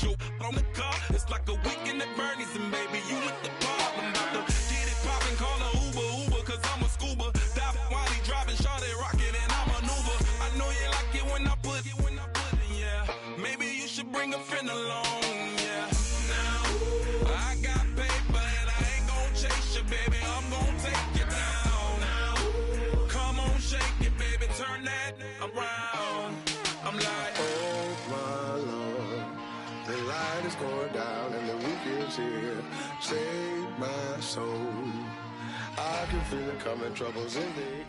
you on the car. It's like a weekend at Bernie's, and baby, you with the problem. About to get it poppin', call her Uber, cause I'm a scuba. Dive while he driving, shot it, rocket, and I maneuver. I know you like it when I put it, yeah. Maybe you should bring a friend along, yeah. Now, I got paper, and I ain't gon' chase you, baby. I'm gon' take you down. Now, come on, shake it, baby, turn that around. I'm like, oh my Lord, the light is going down and the weekend's here. Save my soul. I can feel it coming, troubles in the air.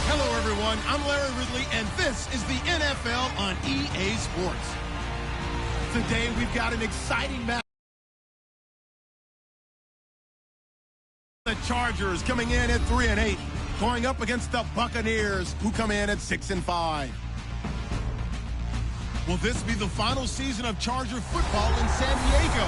Hello, everyone. I'm Larry Ridley, and this is the NFL on EA Sports. Today, we've got an exciting match. The Chargers coming in at 3-8, going up against the Buccaneers, who come in at 6-5. Will this be the final season of Charger football in San Diego?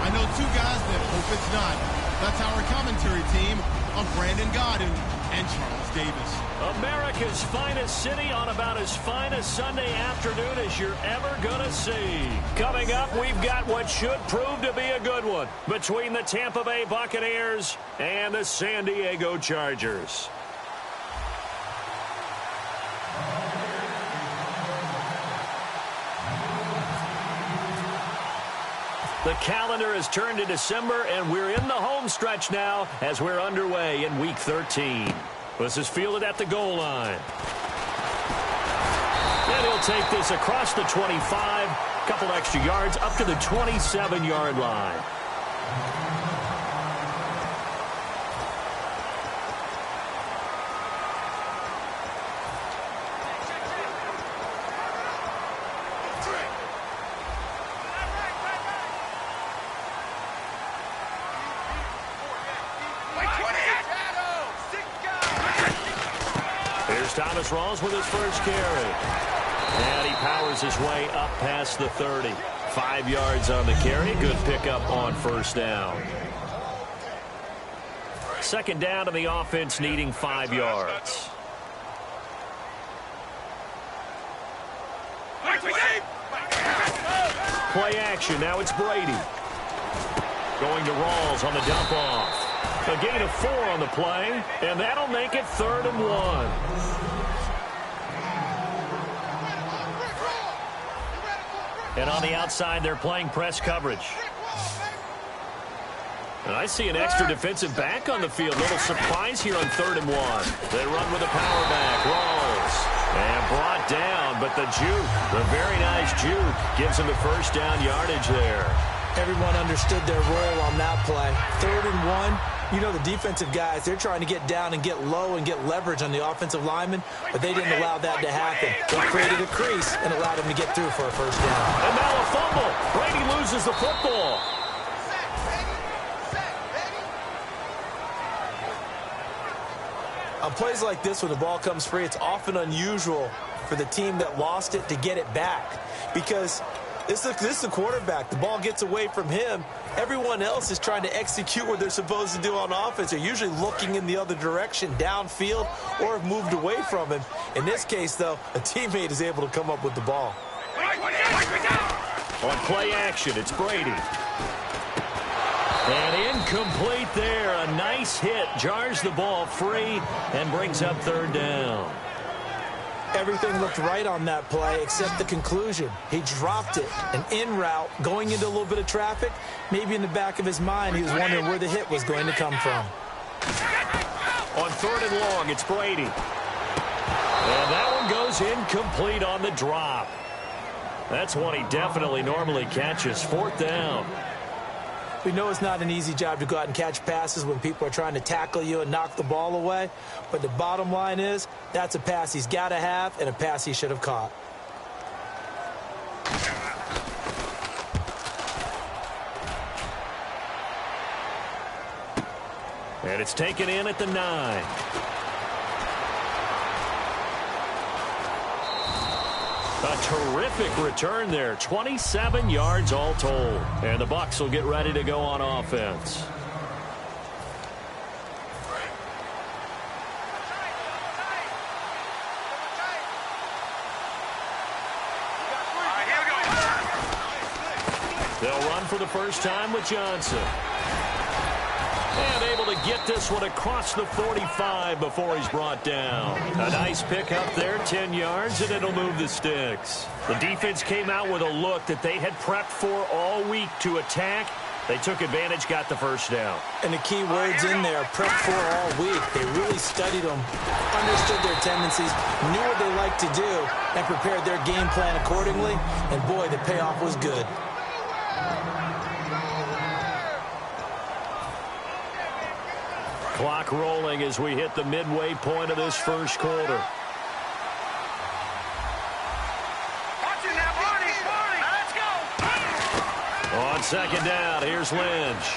I know two guys that hope it's not. That's our commentary team of Brandon Godden and Charles Davis. America's finest city on about as fine a Sunday afternoon as you're ever going to see. Coming up, we've got what should prove to be a good one between the Tampa Bay Buccaneers and the San Diego Chargers. The calendar has turned to December, and we're in the home stretch now as we're underway in Week 13. This is fielded at the goal line. And he'll take this across the 25, couple extra yards up to the 27-yard line. Thomas Rawls with his first carry. And he powers his way up past the 30. 5 yards on the carry. Good pickup on first down. Second down, and the offense needing 5 yards. Play action. Now it's Brady. Going to Rawls on the dump off. A gain of 4 on the play, and that'll make it 3rd and 1. And on the outside, they're playing press coverage. And I see an extra defensive back on the field. Little surprise here on 3rd and 1. They run with a power back. Rawls. And brought down, but the juke, the very nice juke, gives him the first down yardage there. Everyone understood their role on that play. 3rd and 1. You know, the defensive guys, they're trying to get down and get low and get leverage on the offensive lineman, but they didn't allow that to happen. They created a crease and allowed him to get through for a first down. And now a fumble. Brady loses the football. On plays like this, when the ball comes free, it's often unusual for the team that lost it to get it back, because this is the quarterback. The ball gets away from him. Everyone else is trying to execute what they're supposed to do on offense. They're usually looking in the other direction, downfield, or have moved away from him. In this case, though, a teammate is able to come up with the ball. On play action, it's Brady. And incomplete there. A nice hit. Jars the ball free and brings up 3rd down. Everything looked right on that play except the conclusion. He dropped it, an in route, going into a little bit of traffic. Maybe in the back of his mind, he was wondering where the hit was going to come from. On 3rd and long, it's Brady. And that one goes incomplete on the drop. That's one he definitely normally catches. 4th down. We know it's not an easy job to go out and catch passes when people are trying to tackle you and knock the ball away. But the bottom line is, that's a pass he's got to have and a pass he should have caught. And it's taken in at the 9. A terrific return there. 27 yards all told. And the Bucs will get ready to go on offense. They'll run for the first time with Johnson. And able to get this one across the 45 before he's brought down. A nice pick up there, 10 yards, and it'll move the sticks. The defense came out with a look that they had prepped for all week to attack. They took advantage, got the first down. And the key words in there, prepped for all week. They really studied them, understood their tendencies, knew what they liked to do, and prepared their game plan accordingly. And, boy, the payoff was good. Clock rolling as we hit the midway point of this first quarter. On second down, here's Lynch.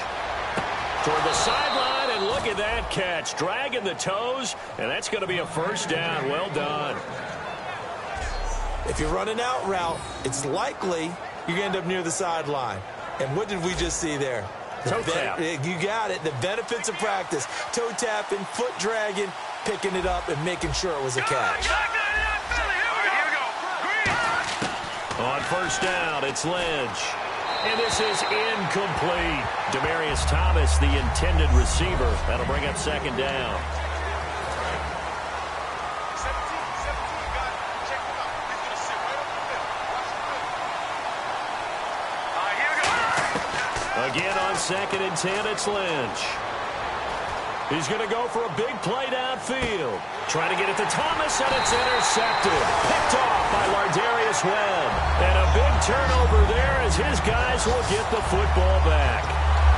Toward the sideline, and look at that catch. Dragging the toes, and that's going to be a first down. Well done. If you run an out route, it's likely you're going to end up near the sideline. And what did we just see there? Toe tap. You got it. The benefits of practice. Toe tapping, foot dragging, picking it up, and making sure it was a catch. On first down, it's Lynch. And this is incomplete. Demaryius Thomas, the intended receiver. That'll bring up second down. Again on second and 10, it's Lynch. He's going to go for a big play downfield. Trying to get it to Thomas, and it's intercepted. Picked off by Lardarius Webb. And a big turnover there as his guys will get the football back.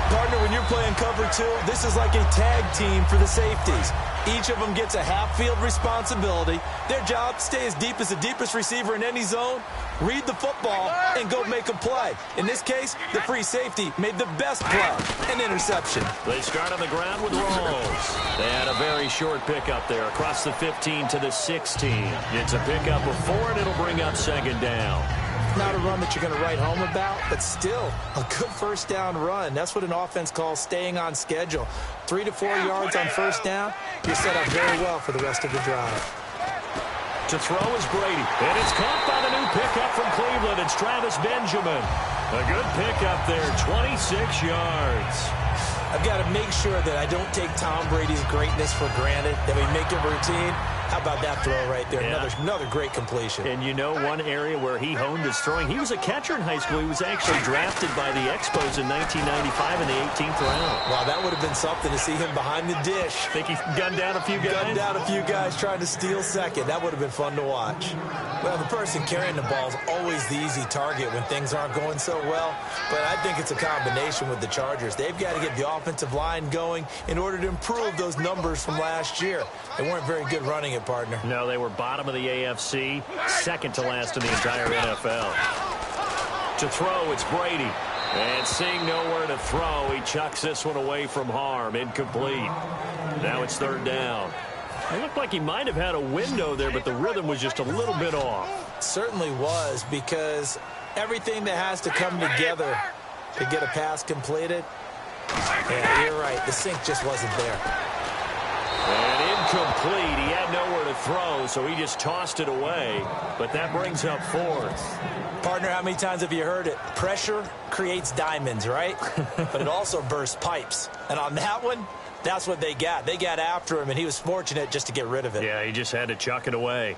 Partner, when you're playing cover two, this is like a tag team for the safeties. Each of them gets a half-field responsibility. Their job, stay as deep as the deepest receiver in any zone, read the football, and go make a play. In this case, the free safety made the best play, an interception. They start on the ground with Rawls. They had a very short pickup there across the 15 to the 16. It's a pickup of 4, and it'll bring up second down. Not a run that you're going to write home about, but still a good first down run. That's what an offense calls staying on schedule. 3 to 4 yards on first down, you're set up very well for the rest of the drive. To throw is Brady, and it's caught by the new pickup from Cleveland. It's Travis Benjamin. A good pickup there, 26 yards. I've got to make sure that I don't take Tom Brady's greatness for granted, that we make it routine. How about that throw right there? Yeah. Another great completion. And you know one area where he honed his throwing, he was a catcher in high school. He was actually drafted by the Expos in 1995 in the 18th round. Wow, that would have been something to see him behind the dish. Think he gunned down a few guys? Gunned down a few guys trying to steal second. That would have been fun to watch. Well, the person carrying the ball is always the easy target when things aren't going so well. But I think it's a combination with the Chargers. They've got to get the offensive line going in order to improve those numbers from last year. They weren't very good running it, partner. No, they were bottom of the AFC, second to last in the entire NFL. To throw, it's Brady. And seeing nowhere to throw, he chucks this one away from harm. Incomplete. Now it's third down. It looked like he might have had a window there, but the rhythm was just a little bit off. It certainly was, because everything that has to come together to get a pass completed, yeah, you're right, the sync just wasn't there. And incomplete. He had nowhere to throw, so he just tossed it away. But that brings up fourth. Partner, how many times have you heard it? Pressure creates diamonds, right? But it also bursts pipes. And on that one, that's what they got. They got after him, and he was fortunate just to get rid of it. Yeah, he just had to chuck it away.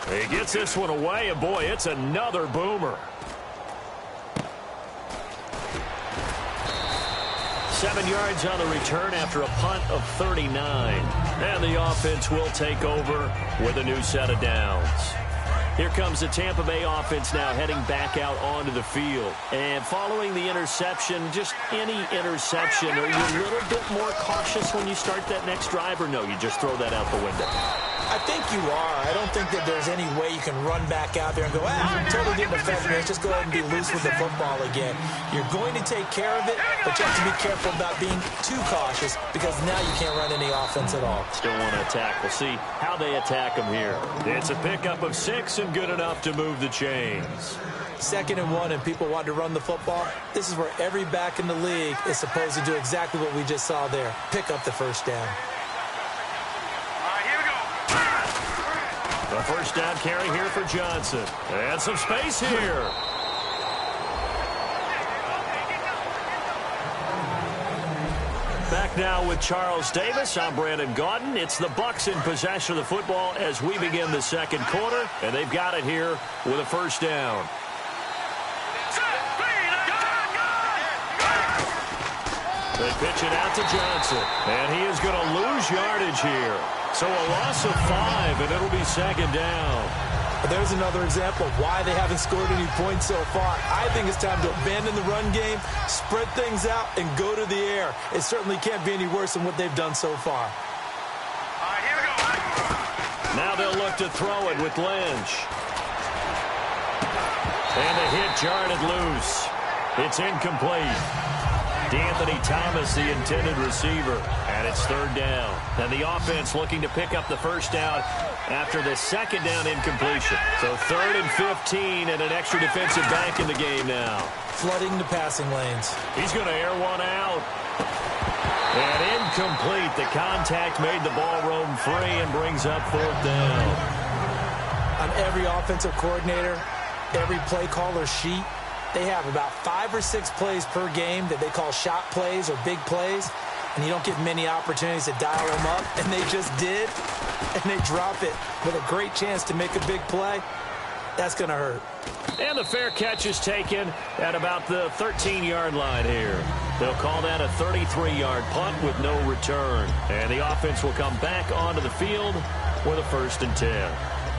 He gets this one away, and boy, it's another boomer. 7 yards on the return after a punt of 39. And the offense will take over with a new set of downs. Here comes the Tampa Bay offense now heading back out onto the field. And following the interception, just any interception, are you a little bit more cautious when you start that next drive, or no, you just throw that out the window? I think you are. I don't think that there's any way you can run back out there and go, totally didn't affect me. Let's just go ahead and be loose with the football again. You're going to take care of it, but you have to be careful about being too cautious, because now you can't run any offense at all. Still want to attack. We'll see how they attack them here. It's a pickup of 6 and good enough to move the chains. 2nd and 1, and people want to run the football. This is where every back in the league is supposed to do exactly what we just saw there. Pick up the first down. A first down carry here for Johnson. And some space here. Back now with Charles Davis. I'm Brandon Gaudin. It's the Bucs in possession of the football as we begin the second quarter. And they've got it here with a first down. They pitch it out to Johnson. And he is going to lose yardage here. So a loss of 5, and it'll be second down. There's another example of why they haven't scored any points so far. I think it's time to abandon the run game, spread things out, and go to the air. It certainly can't be any worse than what they've done so far. All right, here we go. Now they'll look to throw it with Lynch. And the hit jarred loose. It's incomplete. D'Anthony Thomas, the intended receiver, and it's third down. And the offense looking to pick up the first down after the second down incompletion. So 3rd and 15 and an extra defensive back in the game now. Flooding the passing lanes. He's going to air one out. And incomplete. The contact made the ball roam free and brings up 4th down. On every offensive coordinator, every play caller sheet, they have about 5 or 6 plays per game that they call shot plays or big plays, and you don't get many opportunities to dial them up, and they just did, and they drop it with a great chance to make a big play. That's going to hurt. And the fair catch is taken at about the 13-yard line here. They'll call that a 33-yard punt with no return, and the offense will come back onto the field with a 1st and 10.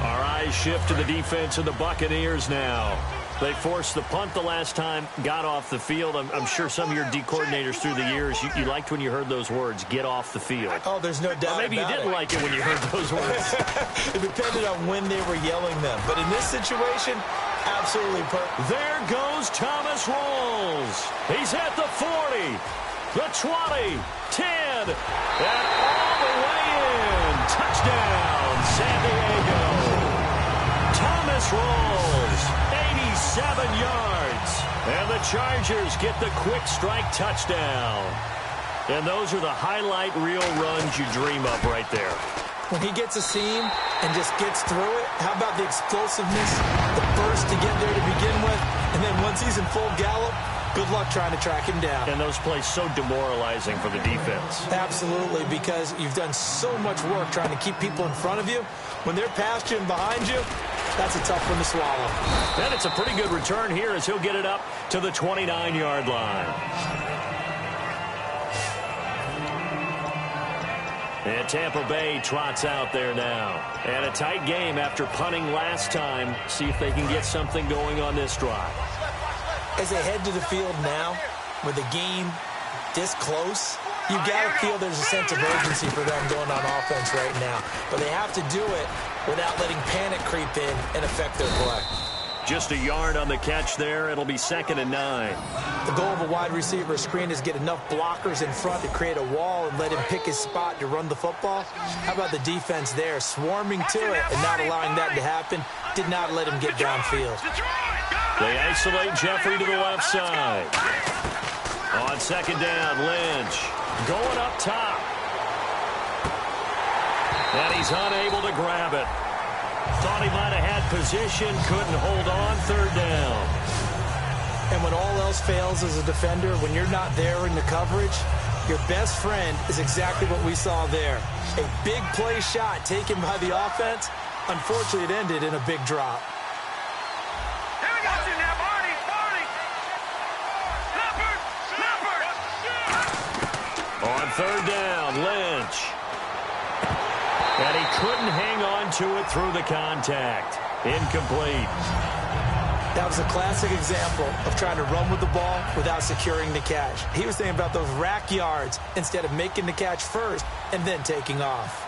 Our eyes shift to the defense of the Buccaneers now. They forced the punt the last time, got off the field. I'm sure some of your D coordinators through the years, you liked when you heard those words, get off the field. Oh, there's no doubt. Or maybe you didn't like it when you heard those words. It depended on when they were yelling them. But in this situation, absolutely perfect. There goes Thomas Rawls. He's at the 40, the 20, 10, and all the way in. Touchdown, San Diego. Thomas Rawls. 7 yards. And the Chargers get the quick strike touchdown. And those are the highlight reel runs you dream of right there. When he gets a seam and just gets through it, how about the explosiveness, the burst to get there to begin with, and then once he's in full gallop, good luck trying to track him down. And those plays so demoralizing for the defense. Absolutely, because you've done so much work trying to keep people in front of you. When they're past you and behind you, that's a tough one to swallow. And it's a pretty good return here as he'll get it up to the 29-yard line. And Tampa Bay trots out there now. And a tight game after punting last time. See if they can get something going on this drive. As they head to the field now, with the game this close, you got to feel there's a sense of urgency for them going on offense right now. But they have to do it without letting panic creep in and affect their play. Just a yard on the catch there. It'll be 2nd and 9. The goal of a wide receiver screen is get enough blockers in front to create a wall and let him pick his spot to run the football. How about the defense there, swarming to it and not allowing that to happen? Did not let him get downfield. They isolate Jeffrey to the left side. On 2nd down, Lynch going up top. And he's unable to grab it. Thought he might have had position, couldn't hold on, 3rd down. And when all else fails as a defender, when you're not there in the coverage, your best friend is exactly what we saw there. A big play shot taken by the offense. Unfortunately, it ended in a big drop. Here we go, now, Barney. On 3rd down, Lynch. And he couldn't hang on to it through the contact. Incomplete. That was a classic example of trying to run with the ball without securing the catch. He was thinking about those rack yards instead of making the catch first and then taking off.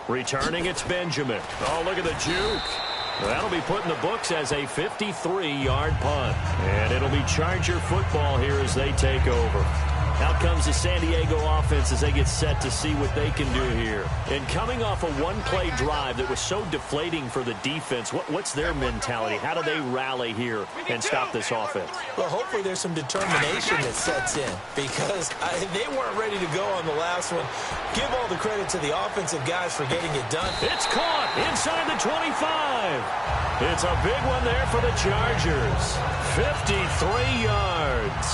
Returning, it's Benjamin. Oh, look at the juke. That'll be put in the books as a 53-yard punt. And it'll be Charger football here as they take over. Out comes the San Diego offense as they get set to see what they can do here. And coming off a one-play drive that was so deflating for the defense, what's their mentality? How do they rally here and stop this offense? Well, hopefully there's some determination that sets in because they weren't ready to go on the last one. Give all the credit to the offensive guys for getting it done. It's caught inside the 25. It's a big one there for the Chargers. 53 yards.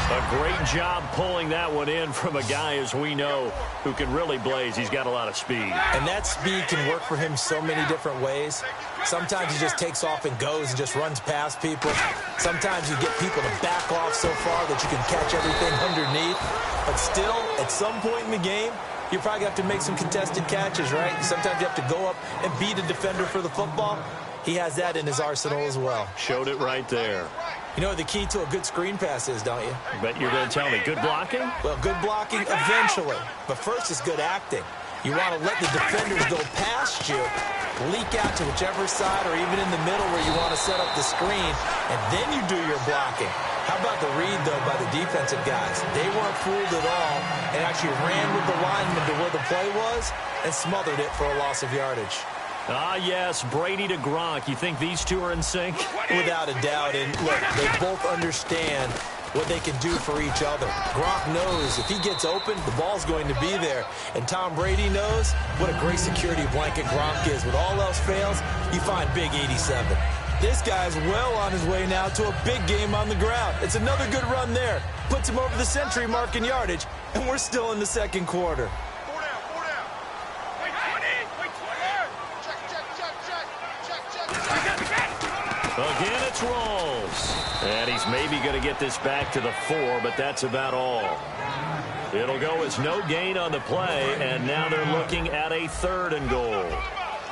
A great job pulling that one in from a guy, as we know, who can really blaze. He's got a lot of speed. And that speed can work for him so many different ways. Sometimes he just takes off and goes and just runs past people. Sometimes you get people to back off so far that you can catch everything underneath. But still, at some point in the game, you probably have to make some contested catches, right? Sometimes you have to go up and beat a defender for the football. He has that in his arsenal as well. Showed it right there. You know what the key to a good screen pass is, don't you? I bet you're going to tell me good blocking? Well, good blocking eventually. But first is good acting. You want to let the defenders go past you, leak out to whichever side or even in the middle where you want to set up the screen, and then you do your blocking. How about the read, though, by the defensive guys? They weren't fooled at all and actually ran with the lineman to where the play was and smothered it for a loss of yardage. Ah, yes, Brady to Gronk. You think these two are in sync? Without a doubt. And look, they both understand what they can do for each other. Gronk knows if he gets open, the ball's going to be there. And Tom Brady knows what a great security blanket Gronk is. When all else fails, you find Big 87. This guy's well on his way now to a big game on the ground. It's another good run there. Puts him over the century mark in yardage, and we're still in the second quarter. Again, it's Rolls. And he's maybe going to get this back to the 4, but that's about all. It'll go as no gain on the play, and now they're looking at a 3rd and goal.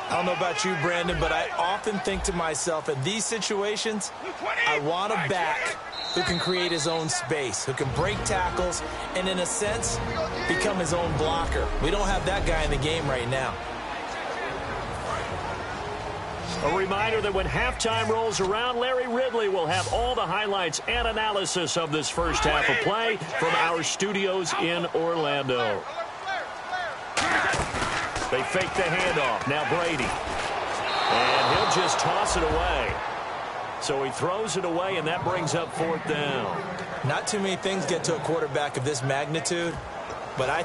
I don't know about you, Brandon, but I often think to myself, in these situations, I want a back who can create his own space, who can break tackles, and in a sense, become his own blocker. We don't have that guy in the game right now. A reminder that when halftime rolls around, Larry Ridley will have all the highlights and analysis of this first half of play from our studios in Orlando. They fake the handoff. Now Brady. And he'll just toss it away. So he throws it away, and that brings up 4th down. Not too many things get to a quarterback of this magnitude, but I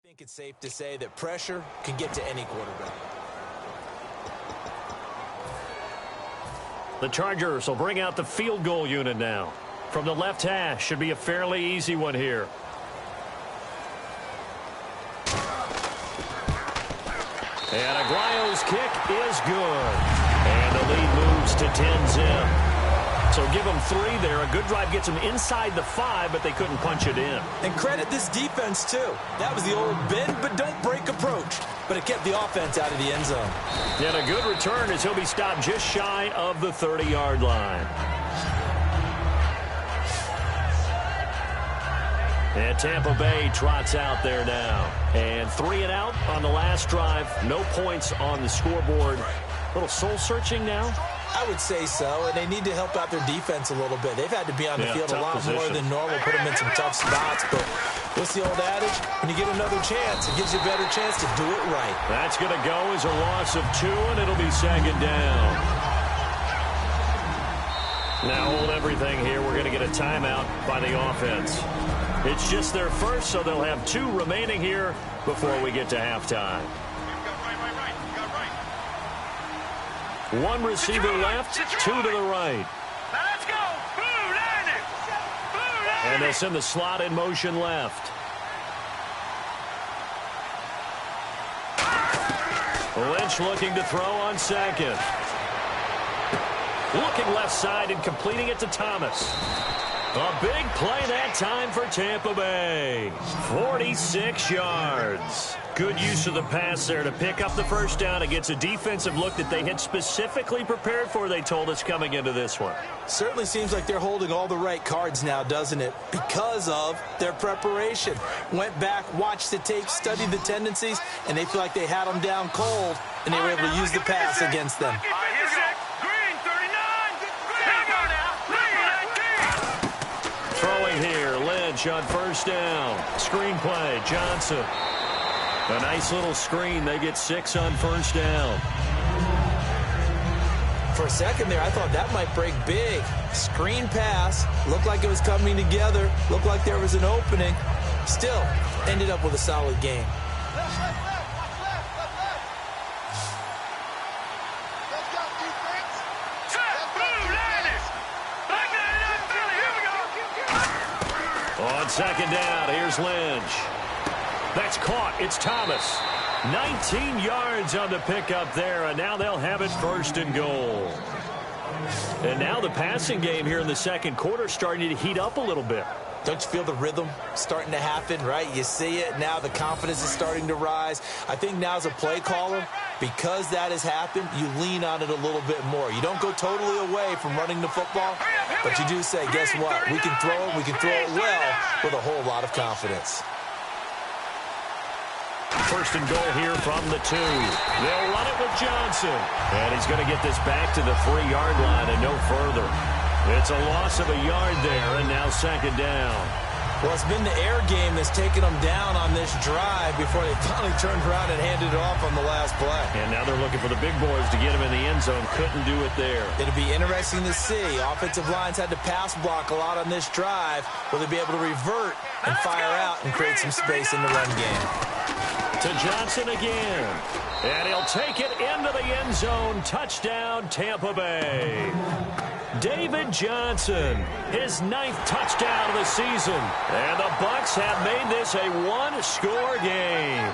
think it's safe to say that pressure can get to any quarterback. The Chargers will bring out the field goal unit now. From the left hash, should be a fairly easy one here. And Aguayo's kick is good. And the lead moves to 10-zip. So give them 3 there. A good drive gets them inside the 5, but they couldn't punch it in. And credit this defense, too. That was the old bend but don't break approach. But it kept the offense out of the end zone. And a good return as he'll be stopped just shy of the 30-yard line. And Tampa Bay trots out there now. And 3 and out on the last drive. No points on the scoreboard. A little soul-searching now? I would say so, and they need to help out their defense a little bit. They've had to be on the field a lot more than normal, put them in some tough spots. But what's the old adage? When you get another chance, it gives you a better chance to do it right. That's going to go as a loss of 2, and it'll be 2nd down. Now hold everything here. We're going to get a timeout by the offense. It's just their first, so they'll have 2 remaining here before we get to halftime. 1 receiver left, 2 to the right. Let's go. And they'll send the slot in motion left. Lynch looking to throw on 2nd. Looking left side and completing it to Thomas. A big play that time for Tampa Bay. 46 yards. Good use of the pass there to pick up the first down against a defensive look that they had specifically prepared for, they told us, coming into this one. Certainly seems like they're holding all the right cards now, doesn't it? Because of their preparation. Went back, watched the tape, studied the tendencies, and they feel like they had them down cold, and they were able to use the pass against them. Throwing going here. Lynch on first down. Screen play, Johnson. A nice little screen. They get 6 on first down. For a second there, I thought that might break big. Screen pass. Looked like it was coming together. Looked like there was an opening. Still, ended up with a solid game. On second down, here's Lynch. That's caught. It's Thomas. 19 yards on the pickup there, and now they'll have it first and goal. And now the passing game here in the second quarter starting to heat up a little bit. Don't you feel the rhythm starting to happen, right? You see it. Now the confidence is starting to rise. I think now as a play caller, because that has happened, you lean on it a little bit more. You don't go totally away from running the football, but you do say, guess what? We can throw it. We can throw it well with a whole lot of confidence. First and goal here from the 2. They'll run it with Johnson. And he's going to get this back to the 3-yard line and no further. It's a loss of a yard there, and now second down. Well, it's been the air game that's taken them down on this drive before they finally turned around and handed it off on the last play. And now they're looking for the big boys to get him in the end zone. Couldn't do it there. It'll be interesting to see. Offensive lines had to pass block a lot on this drive. Will they be able to revert and fire out and create some space in the run game? To Johnson again. And he'll take it into the end zone. Touchdown, Tampa Bay. David Johnson, his 9th touchdown of the season. And the Bucs have made this a one-score game.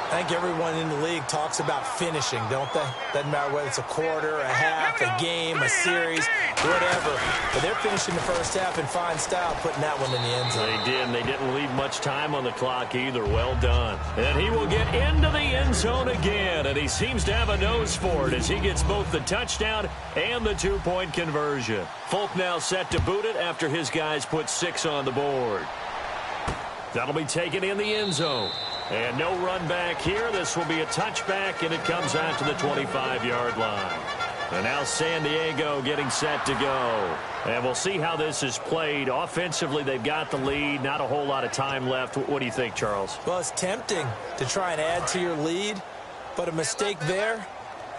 I think everyone in the league talks about finishing, don't they? Doesn't matter whether it's a quarter, a half, a game, a series, whatever. But they're finishing the first half in fine style, putting that one in the end zone. They did, and they didn't leave much time on the clock either. Well done. And he will get into the end zone again, and he seems to have a nose for it as he gets both the touchdown and the 2-point conversion. Folk now set to boot it after his guys put 6 on the board. That'll be taken in the end zone. And no run back here. This will be a touchback, and it comes out to the 25-yard line. And now San Diego getting set to go. And we'll see how this is played. Offensively, they've got the lead. Not a whole lot of time left. What do you think, Charles? Well, it's tempting to try and add to your lead, but a mistake there,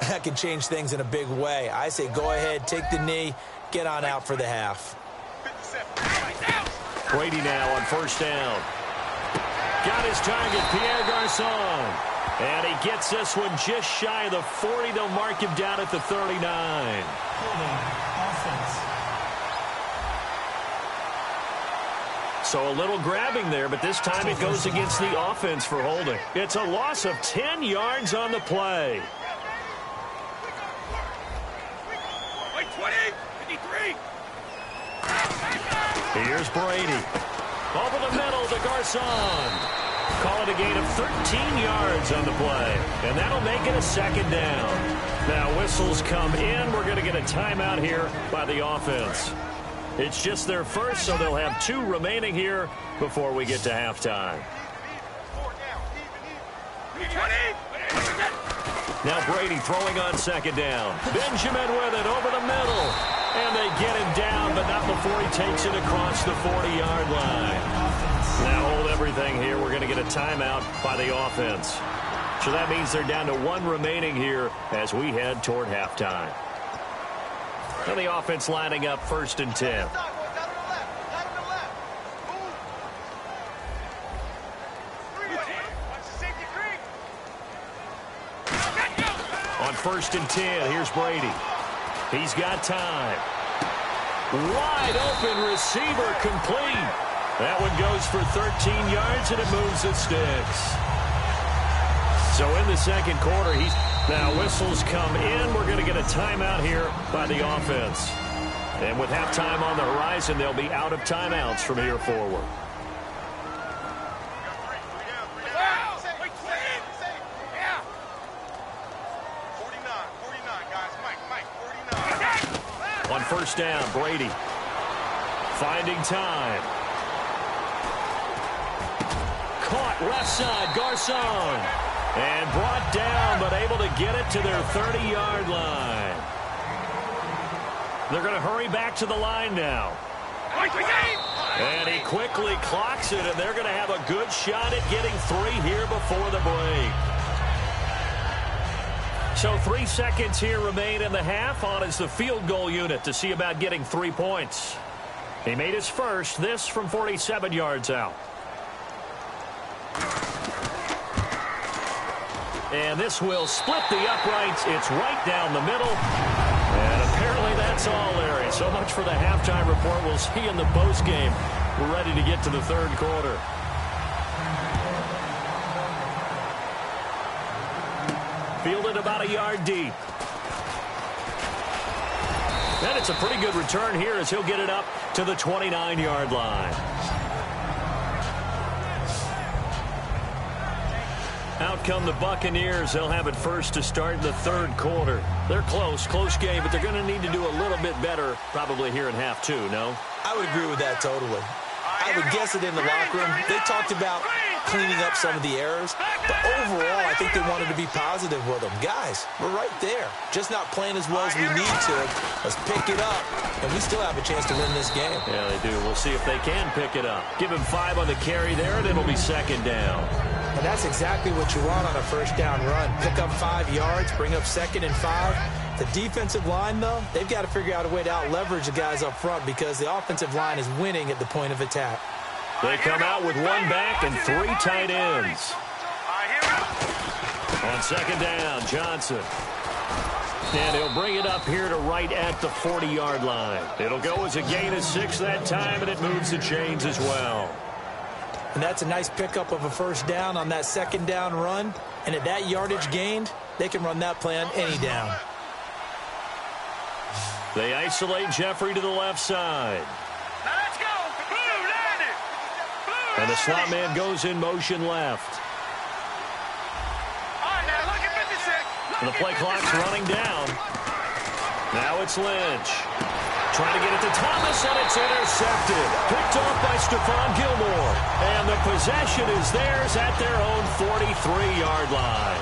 that can change things in a big way. I say go ahead, take the knee, get on out for the half. Brady now on first down. Got his target, Pierre Garçon. And he gets this one just shy of the 40. They'll mark him down at the 39. So a little grabbing there, but this time it goes against the offense for holding. It's a loss of 10 yards on the play. 53. Here's Brady. Over the middle to Garçon. Call it a gain of 13 yards on the play. And that'll make it a second down. Now whistles come in. We're going to get a timeout here by the offense. It's just their first, so they'll have 2 remaining here before we get to halftime. Now Brady throwing on second down. Benjamin with it over the middle. And they get him down, but not before he takes it across the 40-yard line. Now hold everything here. We're going to get a timeout by the offense. So that means they're down to 1 remaining here as we head toward halftime. And the offense lining up first and 10. On first and 10, here's Brady. He's got time. Wide open receiver complete. That one goes for 13 yards, and it moves the sticks. So in the second quarter, now whistles come in. We're going to get a timeout here by the offense. And with halftime on the horizon, they'll be out of timeouts from here forward. On first down, Brady finding time. Caught left side, Garçon. And brought down, but able to get it to their 30-yard line. They're going to hurry back to the line now. And he quickly clocks it, and they're going to have a good shot at getting 3 here before the break. So 3 seconds here remain in the half. On is the field goal unit to see about getting 3 points. He made his first, this from 47 yards out. And this will split the uprights. It's right down the middle. And apparently that's all, Larry. So much for the halftime report. We'll see you in the postgame. We're ready to get to the third quarter. Fielded about a yard deep. And it's a pretty good return here as he'll get it up to the 29-yard line. Out come the Buccaneers. They'll have it first to start the third quarter. They're close game, but they're going to need to do a little bit better probably here in half 2, no? I would agree with that totally. I would guess it in the locker room. They talked about cleaning up some of the errors, but overall, I think they wanted to be positive with them. Guys, we're right there. Just not playing as well as we need to. Let's pick it up, and we still have a chance to win this game. Yeah, they do. We'll see if they can pick it up. Give him 5 on the carry there, and it'll be second down. And that's exactly what you want on a first down run. Pick up 5 yards, bring up 2nd and 5. The defensive line, though, they've got to figure out a way to out-leverage the guys up front because the offensive line is winning at the point of attack. They come out with 1 back and 3 tight ends. On second down, Johnson. And he'll bring it up here to right at the 40-yard line. It'll go as a gain of 6 that time, and it moves the chains as well. And that's a nice pickup of a first down on that second down run. And at that yardage gained, they can run that play on any down. They isolate Jeffrey to the left side. Now let's go. Blue, landed. Blue, and the slot man goes in motion left. All right, now look at 56. And the play clock's running down. Now it's Lynch. Trying to get it to Thomas, and it's intercepted. Picked off by Stephon Gilmore. And the possession is theirs at their own 43-yard line.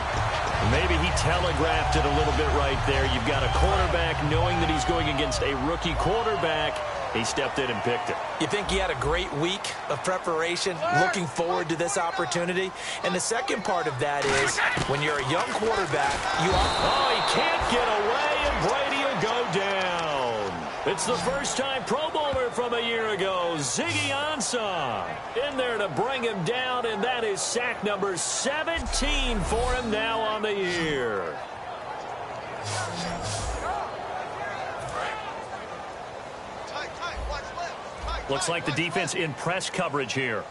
Maybe he telegraphed it a little bit right there. You've got a quarterback knowing that he's going against a rookie quarterback. He stepped in and picked it. You think he had a great week of preparation, looking forward to this opportunity? And the second part of that is, when you're a young quarterback, you are... Oh, he can't get away, and Brady will go down. It's the first-time Pro Bowler from a year ago, Ziggy Ansah, in there to bring him down, and that is sack number 17 for him now on the year. Looks like the defense in press coverage here.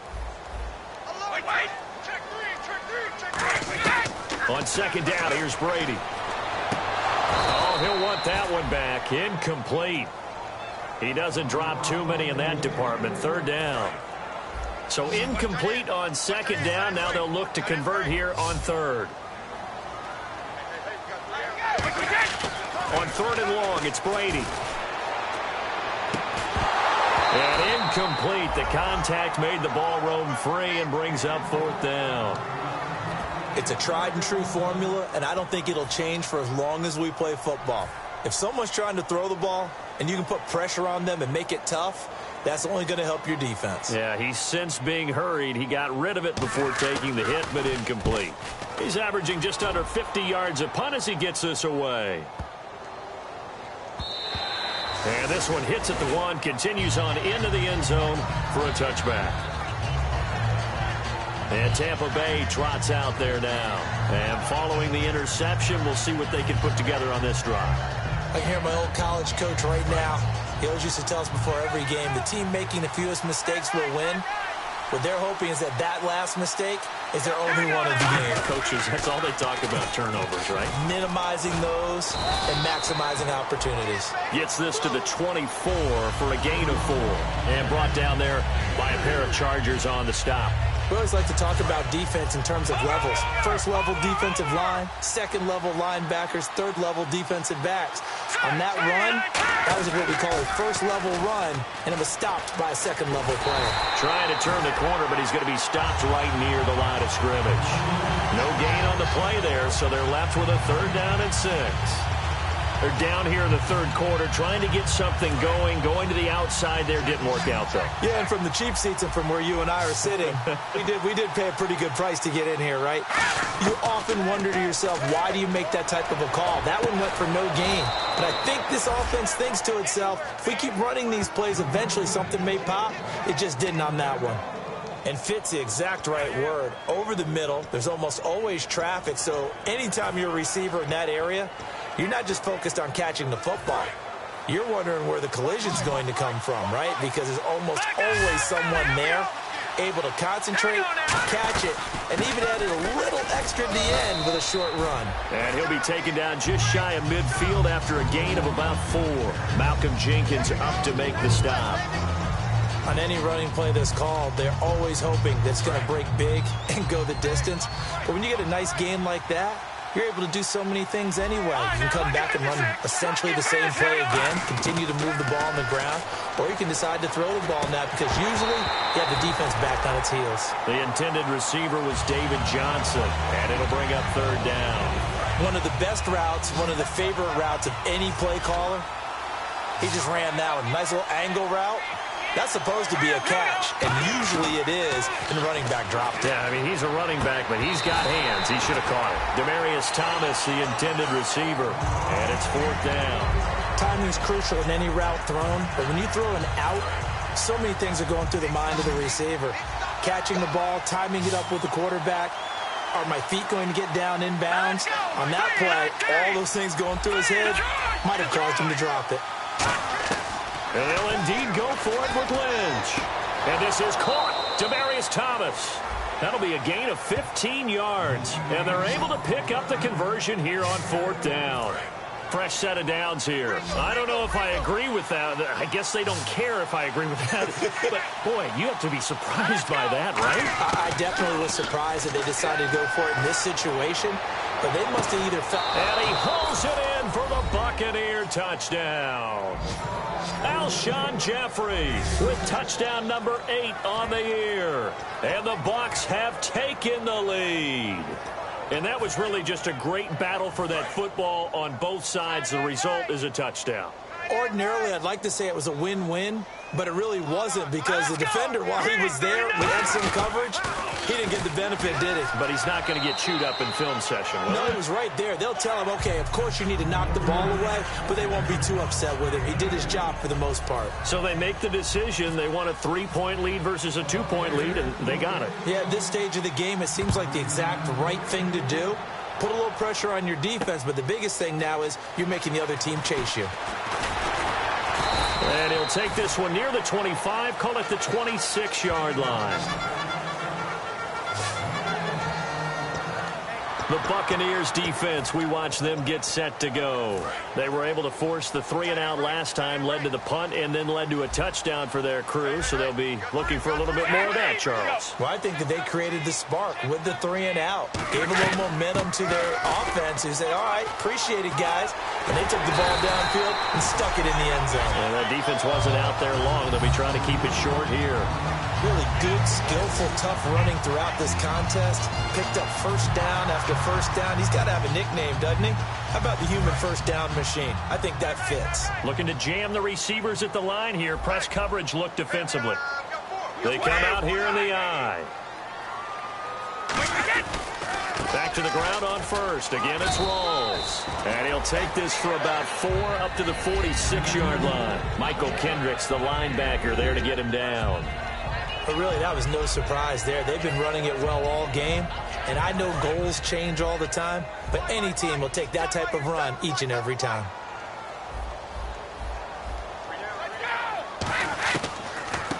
Wait. Check three. On second down, here's Brady. Oh, he'll want that one back. Incomplete. He doesn't drop too many in that department. Third down. So incomplete on second down. Now they'll look to convert here on third. On third and long, it's Brady. And incomplete. The contact made the ball roam free and brings up fourth down. It's a tried-and-true formula, and I don't think it'll change for as long as we play football. If someone's trying to throw the ball and you can put pressure on them and make it tough, that's only going to help your defense. Yeah, he's since being hurried. He got rid of it before taking the hit, but incomplete. He's averaging just under 50 yards a punt as he gets this away. And this one hits at the 1, continues on into the end zone for a touchback. And Tampa Bay trots out there now. And following the interception, we'll see what they can put together on this drive. I hear my old college coach right now. He always used to tell us before every game, the team making the fewest mistakes will win. What they're hoping is that last mistake is their only one of the game. Coaches, that's all they talk about, turnovers, right? Minimizing those and maximizing opportunities. Gets this to the 24 for a gain of 4. And brought down there by a pair of Chargers on the stop. We always like to talk about defense in terms of levels. First-level defensive line, second-level linebackers, third-level defensive backs. On that run, that was what we call a first-level run, and it was stopped by a second-level player. Trying to turn the corner, but he's going to be stopped right near the line of scrimmage. No gain on the play there, so they're left with a third down and 6. They're down here in the third quarter trying to get something going to the outside there. Didn't work out, though. Yeah, and from the cheap seats and from where you and I are sitting, we did pay a pretty good price to get in here, right? You often wonder to yourself, why do you make that type of a call? That one went for no gain. But I think this offense thinks to itself, if we keep running these plays, eventually something may pop. It just didn't on that one. And fit's the exact right word. Over the middle, there's almost always traffic, so anytime you're a receiver in that area, you're not just focused on catching the football. You're wondering where the collision's going to come from, right? Because there's almost always someone there able to concentrate, catch it, and even added a little extra at the end with a short run. And he'll be taken down just shy of midfield after a gain of about 4. Malcolm Jenkins up to make the stop. On any running play that's called, they're always hoping that it's going to break big and go the distance. But when you get a nice gain like that, you're able to do so many things anyway. You can come back and run essentially the same play again, continue to move the ball on the ground, or you can decide to throw the ball now because usually you have the defense back on its heels. The intended receiver was David Johnson, and it'll bring up third down. One of the best routes, one of the favorite routes of any play caller. He just ran that one. Nice little angle route. That's supposed to be a catch, and usually it is, and the running back dropped it. Yeah, I mean, he's a running back, but he's got hands. He should have caught it. Demaryius Thomas, the intended receiver, and it's fourth down. Timing's crucial in any route thrown, but when you throw an out, so many things are going through the mind of the receiver. Catching the ball, timing it up with the quarterback. Are my feet going to get down inbounds? On that play, all those things going through his head might have caused him to drop it. And they'll indeed go for it with Lynch. And this is caught. Demaryius Thomas. That'll be a gain of 15 yards. And they're able to pick up the conversion here on fourth down. Fresh set of downs here. I don't know if I agree with that. I guess they don't care if I agree with that. But, boy, you have to be surprised by that, right? I definitely was surprised that they decided to go for it in this situation. But they must have either felt... And he pulls it in for the Buccaneer touchdown. Alshon Jeffrey with touchdown number 8 on the year. And the Bucs have taken the lead. And that was really just a great battle for that football on both sides. The result is a touchdown. Ordinarily, I'd like to say it was a win-win, but it really wasn't because the defender, while he was there with excellent coverage, he didn't get the benefit, did he? But he's not going to get chewed up in film session, will No, he? he was right there. They'll tell him, okay, of course you need to knock the ball away, but they won't be too upset with him. He did his job for the most part. So they make the decision. They want a 3-point lead versus a 2-point lead, and they got it. Yeah, at this stage of the game, it seems like the exact right thing to do. Put a little pressure on your defense, but the biggest thing now is you're making the other team chase you. And he'll take this one near the 25, call it the 26-yard line. The Buccaneers defense, we watch them get set to go. They were able to force the 3-and-out last time, led to the punt, and then led to a touchdown for their crew, so they'll be looking for a little bit more of that, Charles. Well, I think that they created the spark with the 3-and-out. Gave a little momentum to their offense who said, all right, appreciate it, guys. And they took the ball downfield and stuck it in the end zone. And that defense wasn't out there long. They'll be trying to keep it short here. Really good, skillful, tough running throughout this contest. Picked up first down after first down. He's got to have a nickname, doesn't he? How about the human first down machine? I think that fits. Looking to jam the receivers at the line here. Press coverage look defensively. They come out here in the eye. Back to the ground on first. Again, it's Rawls. And he'll take this for about 4 up to the 46-yard line. Michael Kendricks, the linebacker, there to get him down. But really, that was no surprise there. They've been running it well all game. And I know goals change all the time, but any team will take that type of run each and every time.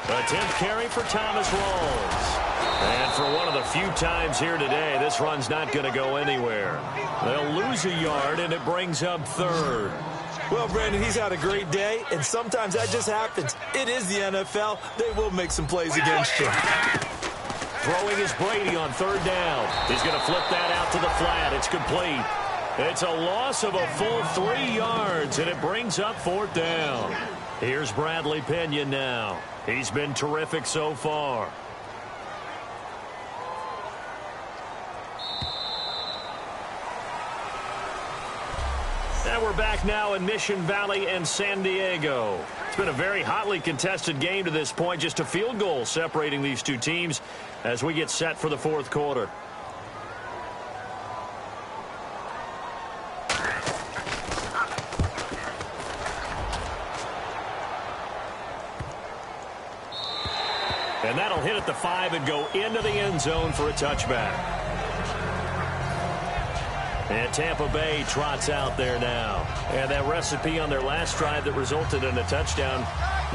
A 10th carry for Thomas Rawls. And for one of the few times here today, this run's not going to go anywhere. They'll lose a yard, and it brings up third. Well, Brandon, he's had a great day, and sometimes that just happens. It is the NFL. They will make some plays against you. Throwing is Brady on third down. He's going to flip that out to the flat. It's complete. It's a loss of a full 3 yards, and it brings up fourth down. Here's Bradley Pinion now. He's been terrific so far. And we're back now in Mission Valley and San Diego. It's been a very hotly contested game to this point. Just a field goal separating these two teams as we get set for the fourth quarter. And that'll hit at the 5 and go into the end zone for a touchback. And Tampa Bay trots out there now. And that recipe on their last drive that resulted in a touchdown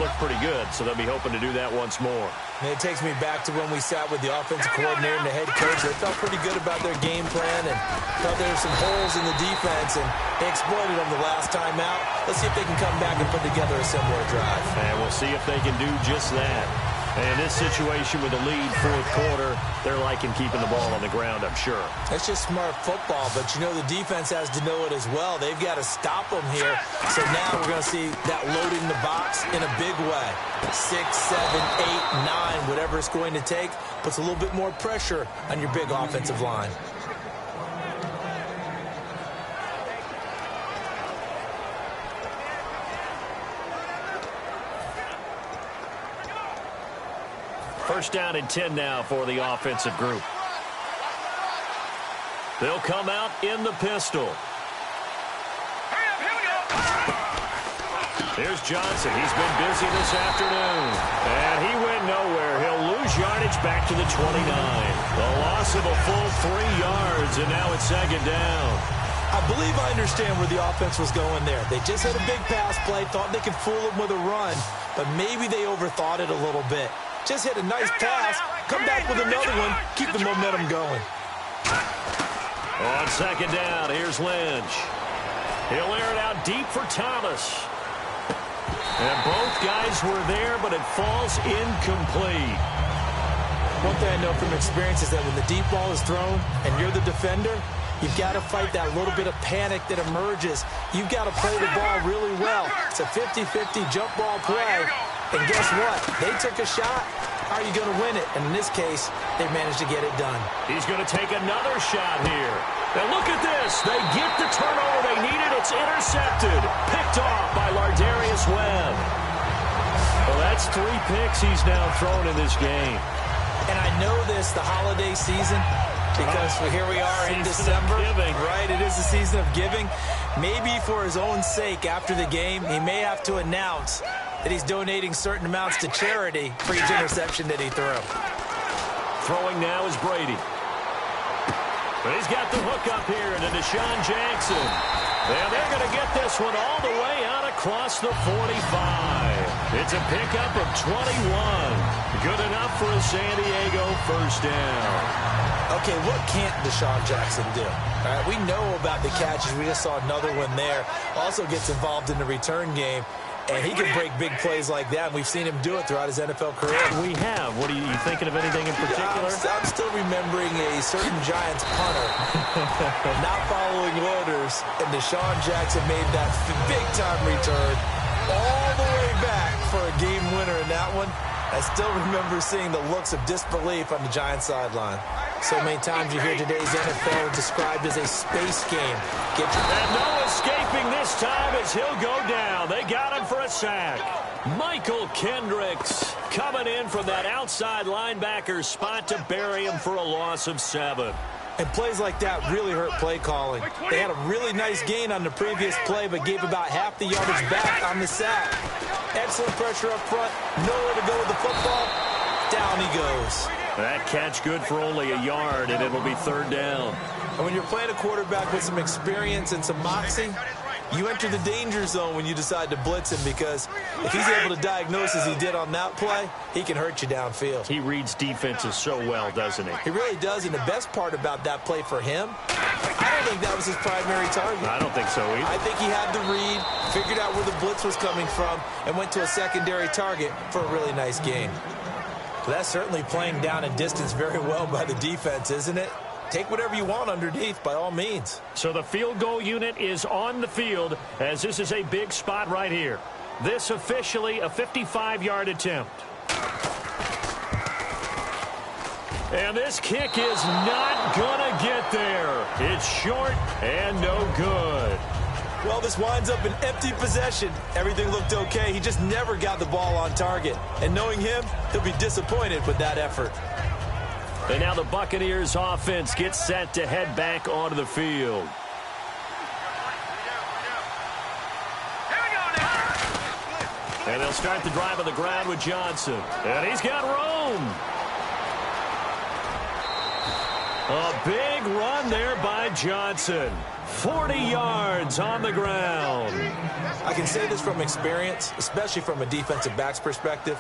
looked pretty good, so they'll be hoping to do that once more. And it takes me back to when we sat with the offensive coordinator and the head coach. They felt pretty good about their game plan and felt there were some holes in the defense, and they exploited them the last time out. Let's see if they can come back and put together a similar drive. And we'll see if they can do just that. And in this situation with a lead fourth quarter, they're liking keeping the ball on the ground, I'm sure. That's just smart football, but you know the defense has to know it as well. They've got to stop them here. So now we're going to see that loading the box in a big way. 6, 7, 8, 9, whatever it's going to take, puts a little bit more pressure on your big offensive line. First down and 10 now for the offensive group. They'll come out in the pistol. Here's Johnson. He's been busy this afternoon. And he went nowhere. He'll lose yardage back to the 29. The loss of a full 3 yards, and now it's second down. I believe I understand where the offense was going there. They just had a big pass play, thought they could fool them with a run, but maybe they overthought it a little bit. Just hit a nice pass, come back with another one, keep the momentum going. On second down, here's Lynch. He'll air it out deep for Thomas. And both guys were there, but it falls incomplete. One thing I know from experience is that when the deep ball is thrown and you're the defender, you've got to fight that little bit of panic that emerges. You've got to play the ball really well. It's a 50-50 jump ball play. And guess what? They took a shot. How are you going to win it? And in this case, they managed to get it done. He's going to take another shot here. And look at this. They get the turnover they needed. It's intercepted. Picked off by Lardarius Webb. Well, that's 3 picks he's now thrown in this game. And I know this, the holiday season, because here we are in December. Right, it is the season of giving. Maybe for his own sake after the game, he may have to announce that he's donating certain amounts to charity for each interception that he threw. Throwing now is Brady. But he's got the hook up here into Deshaun Jackson. And they're going to get this one all the way out across the 45. It's a pickup of 21. Good enough for a San Diego first down. Okay, what can't Deshaun Jackson do? All right, we know about the catches. We just saw another one there. Also gets involved in the return game. And he can break big plays like that. And we've seen him do it throughout his NFL career. We have. What are you thinking of anything in particular? I'm still remembering a certain Giants punter not following orders. And Deshaun Jackson made that big-time return all the way back for a game winner in that one. I still remember seeing the looks of disbelief on the Giants sideline. So many times you hear today's NFL described as a space game. And no escaping this time as he'll go down. They got him for a sack. Michael Kendricks coming in from that outside linebacker spot to bury him for a loss of 7. And plays like that really hurt play calling. They had a really nice gain on the previous play, but gave about half the yardage back on the sack. Excellent pressure up front. Nowhere to go with the football. Down he goes. That catch good for only a yard, and it'll be third down. And when you're playing a quarterback with some experience and some moxie, you enter the danger zone when you decide to blitz him, because if he's able to diagnose as he did on that play, he can hurt you downfield. He reads defenses so well, doesn't he? He really does, and the best part about that play for him, I don't think that was his primary target. I don't think so either. I think he had the read, figured out where the blitz was coming from, and went to a secondary target for a really nice gain. So that's certainly playing down and distance very well by the defense, isn't it? Take whatever you want underneath, by all means. So the field goal unit is on the field, as this is a big spot right here. This officially a 55-yard attempt. And this kick is not going to get there. It's short and no good. Well, this winds up an empty possession. Everything looked okay. He just never got the ball on target. And knowing him, he'll be disappointed with that effort. And now the Buccaneers offense gets set to head back onto the field. And they'll start the drive on the ground with Johnson. And he's got room. A big run there by Johnson. 40 yards on the ground. I can say this from experience, especially from a defensive back's perspective.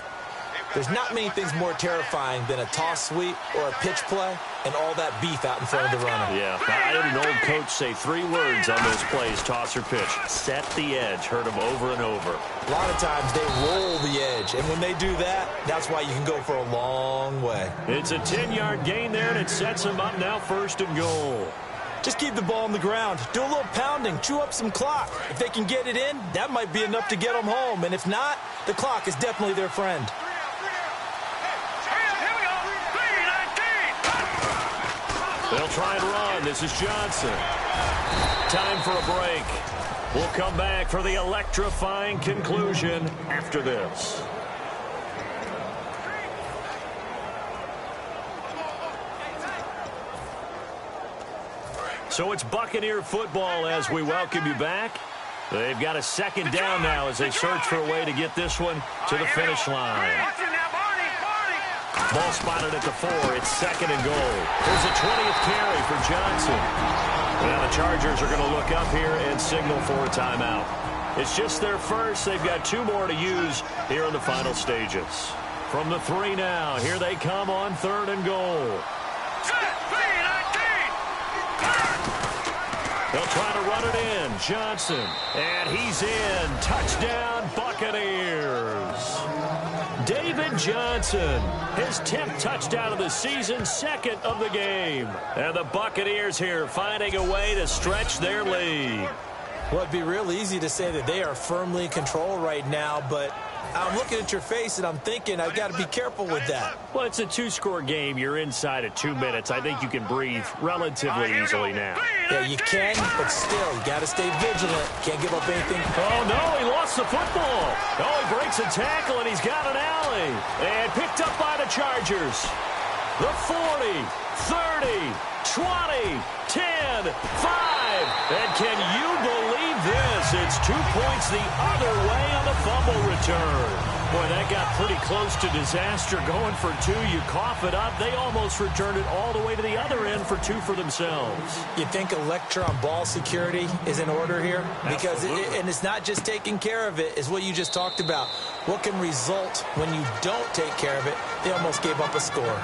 There's not many things more terrifying than a toss sweep or a pitch play and all that beef out in front of the runner. Yeah, I had an old coach say 3 words on those plays, toss or pitch. Set the edge. Heard him over and over. A lot of times they roll the edge, and when they do that, that's why you can go for a long way. It's a 10-yard gain there, and it sets them up now 1st and goal. Just keep the ball on the ground. Do a little pounding. Chew up some clock. If they can get it in, that might be enough to get them home. And if not, the clock is definitely their friend. They'll try and run. This is Johnson. Time for a break. We'll come back for the electrifying conclusion after this. So it's Buccaneer football as we welcome you back. They've got a 2nd down now as they search for a way to get this one to the finish line. Ball spotted at the 4. It's 2nd and goal. Here's a 20th carry for Johnson. Now the Chargers are going to look up here and signal for a timeout. It's just their first. They've got 2 more to use here in the final stages. From the 3 now, here they come on 3rd and goal. They'll try to run it in. Johnson. And he's in. Touchdown, Buccaneers. David Johnson, his 10th touchdown of the season, 2nd of the game. And the Buccaneers here finding a way to stretch their lead. Well, it'd be real easy to say that they are firmly in control right now, but I'm looking at your face and I'm thinking I've got to be careful with that. Well, it's a 2-score game. You're inside at 2 minutes. I think you can breathe relatively easily now. Yeah, you can, but still, you got to stay vigilant. Can't give up anything. Oh, no, he lost the football. Oh, he breaks a tackle, and he's got an alley. And picked up by the Chargers. The 40, 30, 20, 10, 5. And can you believe this? It's 2 points the other way on the fumble return. Boy, that got pretty close to disaster. Going for 2, you cough it up. They almost returned it all the way to the other end for 2 for themselves. You think electron ball security is in order here? Because and it's not just taking care of it, it's what you just talked about. What can result when you don't take care of it? They almost gave up a score.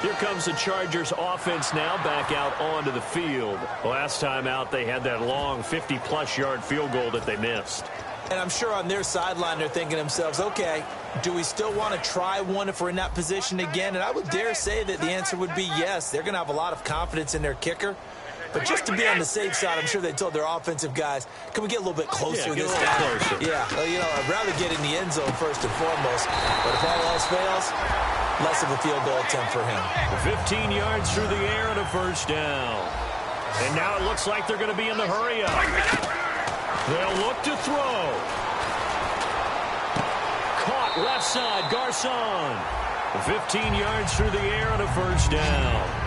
Here comes the Chargers offense now back out onto the field. Last time out, they had that long 50-plus yard field goal that they missed. And I'm sure on their sideline they're thinking to themselves, okay, do we still want to try one if we're in that position again? And I would dare say that the answer would be yes. They're going to have a lot of confidence in their kicker. But just to be on the safe side, I'm sure they told their offensive guys, can we get a little bit closer this time? Yeah, well, you know, I'd rather get in the end zone first and foremost. But if all else fails, less of a field goal attempt for him. 15 yards through the air and a 1st down. And now it looks like they're going to be in the hurry-up. They'll look to throw. Caught left side, Garcon. 15 yards through the air and a 1st down.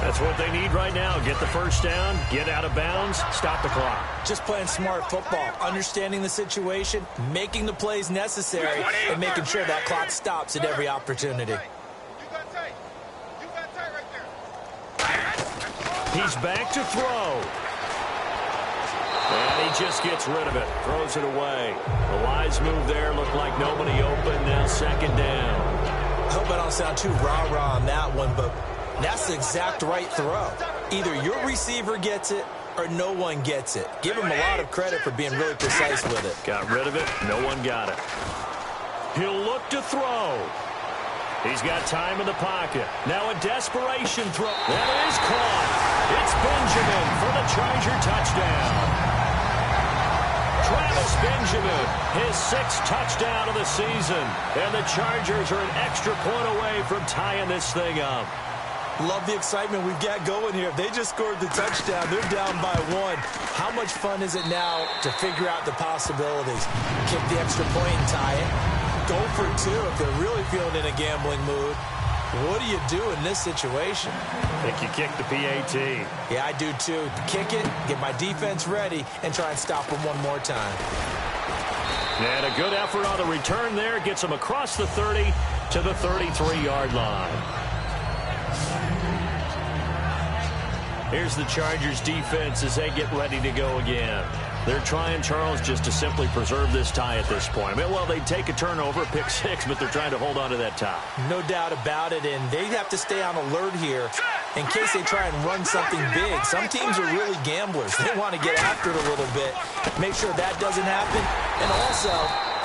That's what they need right now. Get the 1st down, get out of bounds, stop the clock. Just playing smart football, understanding the situation, making the plays necessary, and making sure that clock stops at every opportunity. He's back to throw. And he just gets rid of it, throws it away. The wise move there, looked like nobody open, now 2nd down. I hope I don't sound too rah-rah on that one, but that's the exact right throw. Either your receiver gets it or no one gets it. Give him a lot of credit for being really precise with it. Got rid of it. No one got it. He'll look to throw. He's got time in the pocket. Now a desperation throw. That is caught. It's Benjamin for the Charger touchdown. Travis Benjamin, his 6th touchdown of the season. And the Chargers are an extra point away from tying this thing up. Love the excitement we've got going here. They just scored the touchdown. They're down by 1. How much fun is it now to figure out the possibilities? Kick the extra point and tie it. Go for 2 if they're really feeling in a gambling mood. What do you do in this situation? I think you kick the PAT. Yeah, I do too. Kick it, get my defense ready, and try and stop them one more time. And a good effort on the return there. Gets them across the 30 to the 33-yard line. Here's the Chargers defense as they get ready to go again. They're trying, Charles, just to simply preserve this tie at this point. I mean, well, they take a turnover, pick 6, but they're trying to hold on to that tie. No doubt about it, and they have to stay on alert here in case they try and run something big. Some teams are really gamblers. They want to get after it a little bit, make sure that doesn't happen. And also,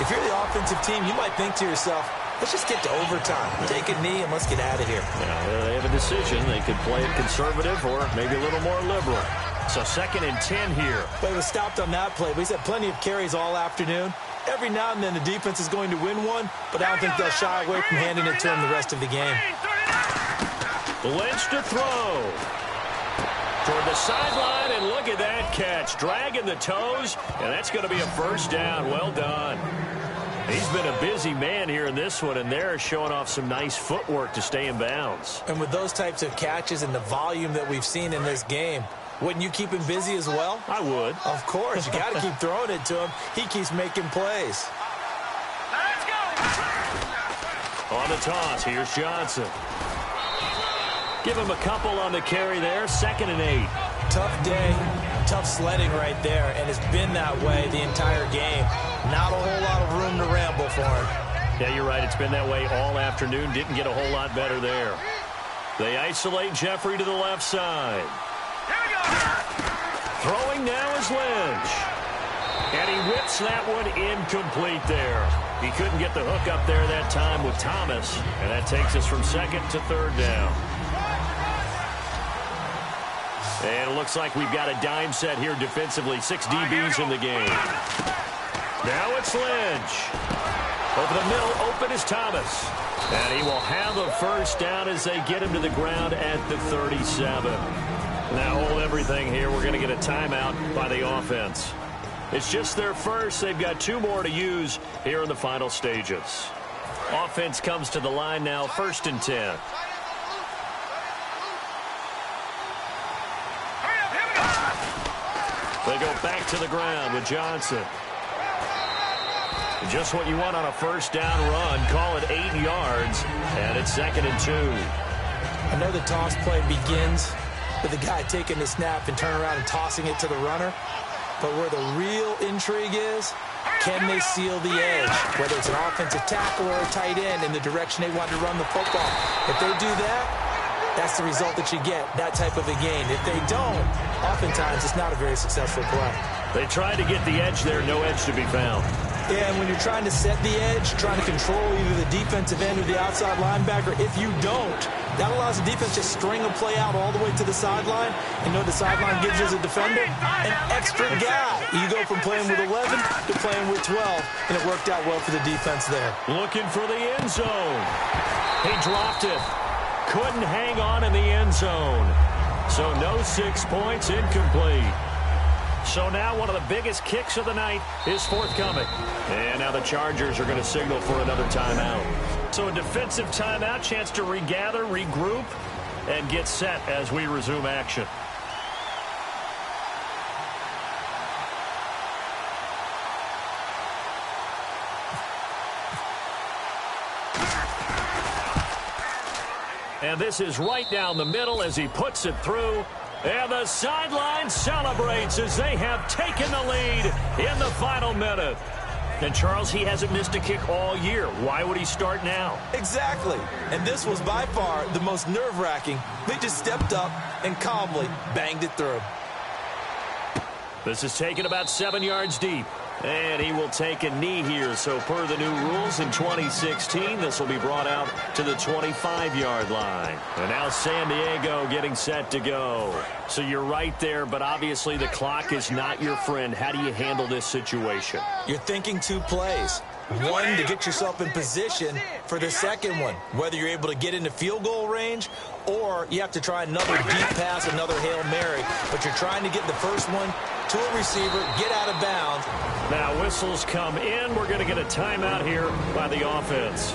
if you're the offensive team, you might think to yourself, let's just get to overtime. Take a knee and let's get out of here. Yeah, they have a decision. They could play it conservative or maybe a little more liberal. So 2nd and 10 here. But it was stopped on that play. He's had plenty of carries all afternoon. Every now and then the defense is going to win one, but I don't think they'll shy away from handing it to him the rest of the game. Lynch to throw. Toward the sideline, and look at that catch. Dragging the toes, and that's going to be a first down. Well done. He's been a busy man here in this one, and they're showing off some nice footwork to stay in bounds. And with those types of catches and the volume that we've seen in this game, wouldn't you keep him busy as well? I would. Of course. You got to keep throwing it to him. He keeps making plays. Let's go. On the toss, here's Johnson. Give him a couple on the carry there. 2nd and 8. Tough day, tough sledding right there, and it's been that way the entire game. Not a whole lot of room to ramble for him. Yeah, you're right. It's been that way all afternoon. Didn't get a whole lot better there. They isolate Jeffrey to the left side. Throwing now is Lynch. And he whips that one incomplete there. He couldn't get the hook up there that time with Thomas. And that takes us from 2nd to 3rd down. And it looks like we've got a dime set here defensively. 6 DBs in the game. Now it's Lynch. Over the middle, open is Thomas. And he will have a first down as they get him to the ground at the 37. Now hold everything here. We're going to get a timeout by the offense. It's just their first. They've got 2 more to use here in the final stages. Offense comes to the line now, 1st and 10. They go back to the ground with Johnson. Just what you want on a first down run. Call it 8 yards, and it's 2nd and 2. I know the toss play begins with the guy taking the snap and turning around and tossing it to the runner. But where the real intrigue is, can they seal the edge? Whether it's an offensive tackle or a tight end in the direction they want to run the football. If they do that, that's the result that you get, that type of a gain. If they don't, oftentimes it's not a very successful play. They tried to get the edge there, no edge to be found. Yeah, and when you're trying to set the edge, trying to control either the defensive end or the outside linebacker, if you don't, that allows the defense to string a play out all the way to the sideline. You know the sideline gives you as a defender an extra guy. You go from playing with 11 to playing with 12, and it worked out well for the defense there. Looking for the end zone. He dropped it. Couldn't hang on in the end zone. So no 6 points, incomplete. So now one of the biggest kicks of the night is forthcoming. And now the Chargers are going to signal for another timeout. So a defensive timeout, chance to regather, regroup, and get set as we resume action. And this is right down the middle as he puts it through. And the sideline celebrates as they have taken the lead in the final minute. And Charles, he hasn't missed a kick all year. Why would he start now? Exactly. And this was by far the most nerve-wracking. They just stepped up and calmly banged it through. This is taken about 7 yards deep. And he will take a knee here. So per the new rules in 2016, this will be brought out to the 25-yard line. And now San Diego getting set to go. So you're right there, but obviously the clock is not your friend. How do you handle this situation? You're thinking 2 plays. One, to get yourself in position for the second one, whether you're able to get into field goal range or you have to try another deep pass, another Hail Mary. But you're trying to get the first one to a receiver, get out of bounds. Now whistles come in. We're going to get a timeout here by the offense.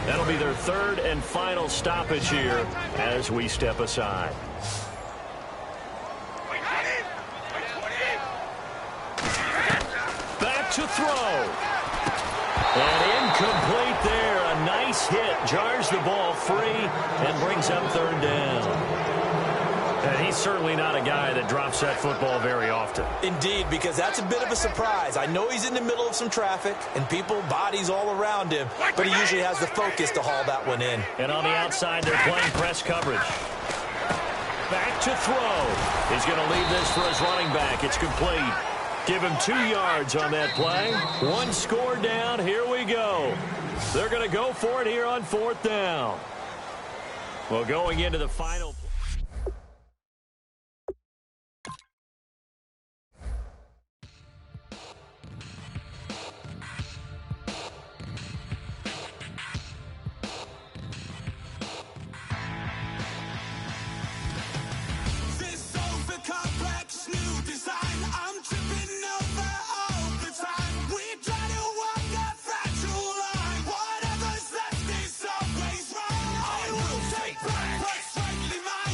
That'll be their third and final stoppage here as we step aside. Back to throw. And incomplete there. A nice hit. Jars the ball free and brings up third down. And he's certainly not a guy that drops that football very often. Indeed, because that's a bit of a surprise. I know he's in the middle of some traffic and people, bodies all around him, but he usually has the focus to haul that one in. And on the outside, they're playing press coverage. Back to throw. He's going to leave this for his running back. It's complete. Give him 2 yards on that play. 1 score down. Here we go. They're going to go for it here on 4th down. Well, going into the final. This over complex new design. I'm tripping over all the time. We try to walk that fragile line. Whatever's left is always right. I will take back what's rightly mine.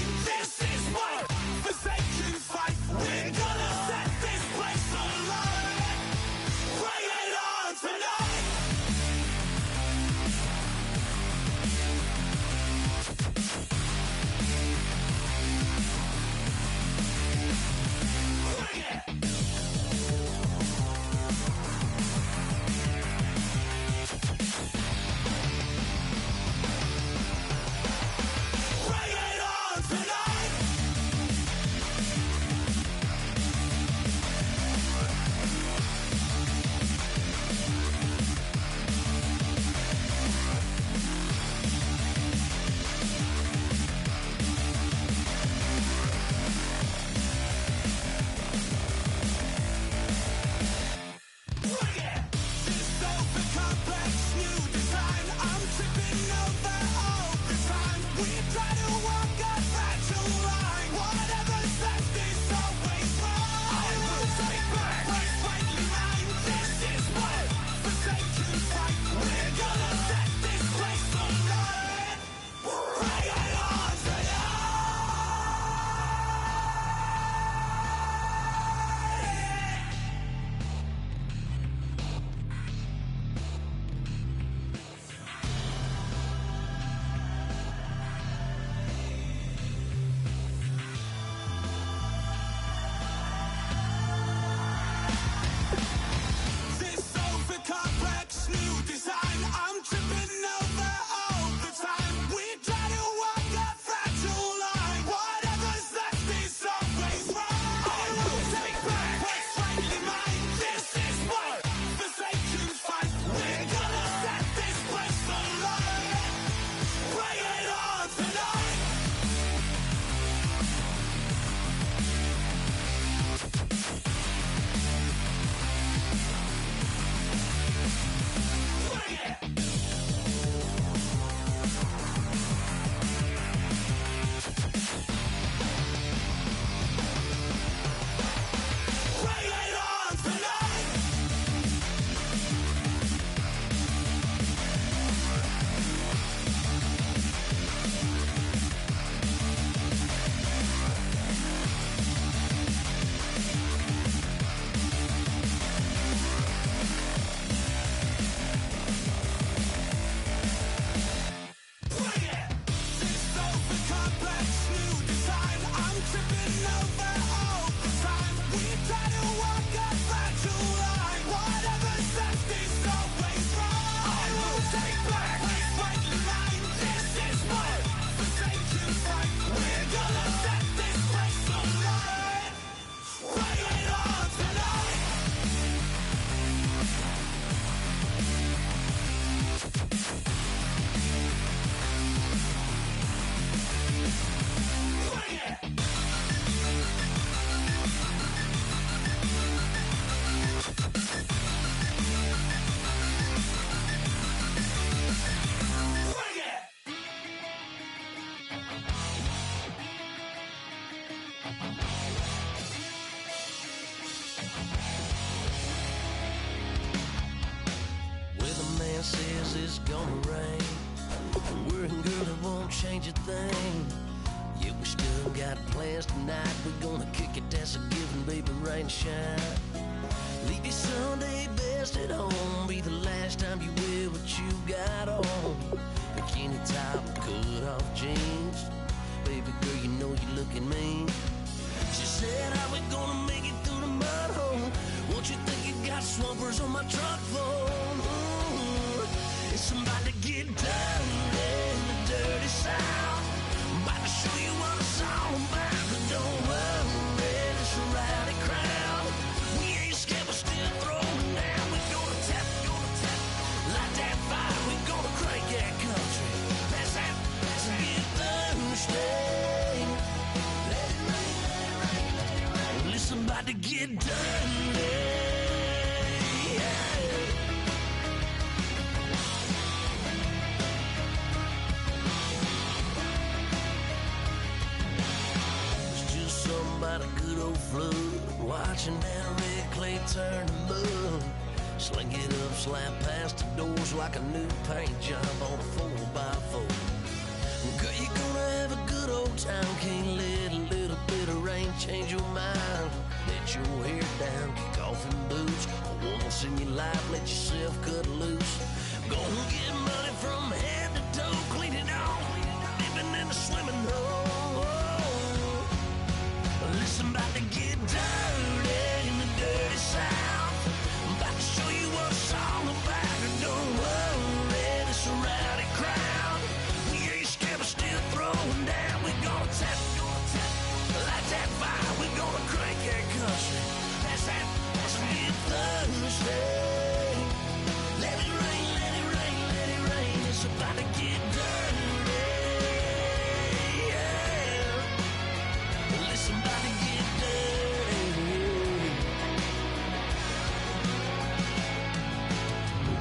won't change a thing. Yeah, we still got plans tonight. We're gonna kick it, that's a given, baby, rain and shine. Leave your Sunday best at home. Be the last time you wear what you got on. Bikini top, cut off jeans. Baby girl, you know you're looking mean. She said, how we gonna make it through the mud hole? Won't you think you got swampers on my truck phone? Ooh, it's about to get dirty in the dirty South. I'm about to show you what it's all about. But don't worry, it's a rowdy crowd. We ain't scared, we're still throwing down. We're gonna tap, light that fire. We're gonna crank that country. Pass that, get Thursday. Let it rain, let it rain, let it rain. Well, it's about to get dirty. About a good old flood, watching that red clay turn to mud. Sling it up, slap past the doors like a new paint job on a 4x4. Girl, you're gonna have a good old time. Can't let a little bit of rain change your mind. Let your hair down, kick off in boots. Once in your life, let yourself cut loose. Gonna get money from head to toe, clean it off, living in the swimming hole. Listen, about to get dirty in the dirty South. I'm about to show you what it's all about. And don't worry, it's a rowdy crowd. We ain't scared, we're still throwing down. We're gonna tap, light that fire. We're gonna crank that country. That's that, let's get Thursday. Let it rain, let it rain, let it rain. It's about to get dirty. Somebody get dirty.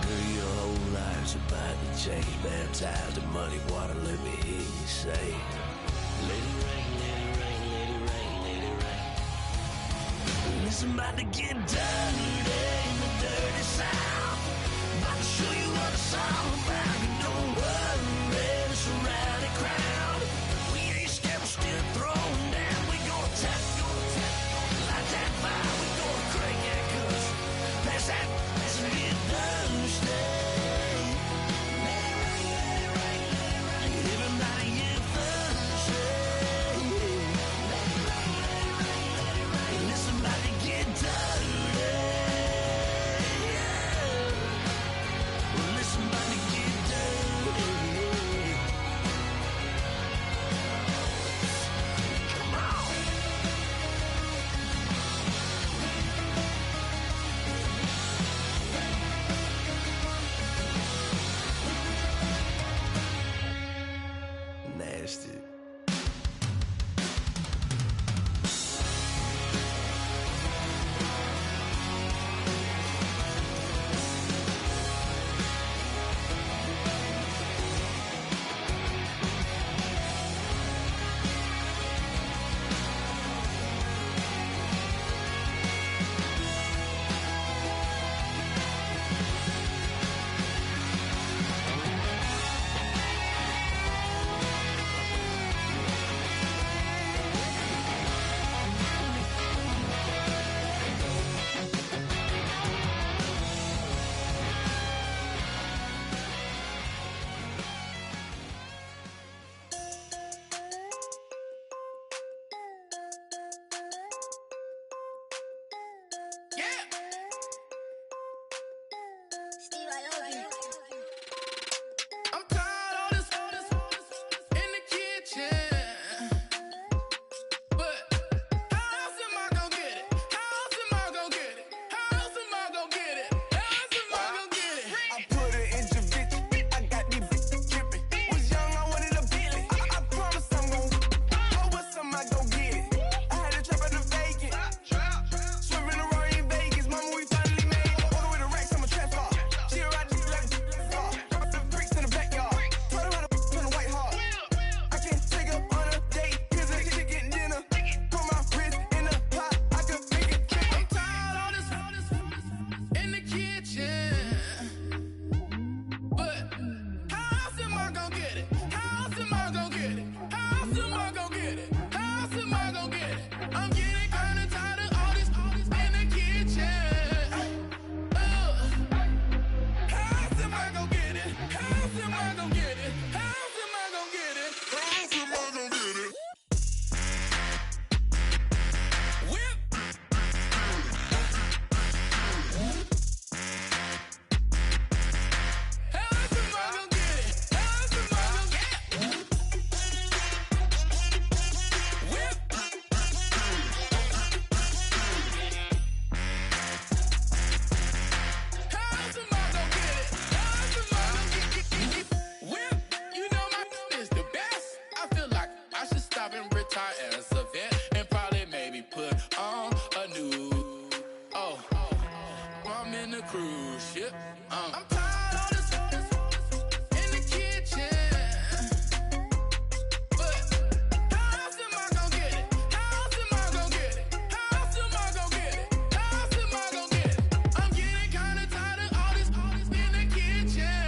Girl, your whole life's about to change. Baptized in muddy water, let me hear you say, let it rain, let it rain, let it rain, let it rain. Listen, about to get dirty in the dirty South. About to show you what it's all about. And don't worry, it's a rowdy crowd. We ain't scared, we're still throwing down. Tap, light that fire. We're gonna crank that country. Pass that, let's get Thursday. Let it rain, let it rain, let it rain. Everybody get Thursday. Let it rain, let it rain, let it rain. Listen, about to get dirty. Well, listen, about to get dirty. Come on. Nasty. retire as a vet and probably maybe put on a new. I'm in the cruise ship. I'm tired of this in the kitchen. But how else am I gonna get it? How else am I gonna get it? How else am I gonna get it? How else am I gonna get it? I'm getting kinda tired of all this in the kitchen.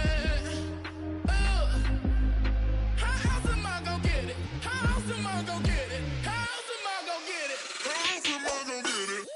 How else am I gonna get it? How else am I gonna get it? How else am I gonna get it? How else am I gonna get it?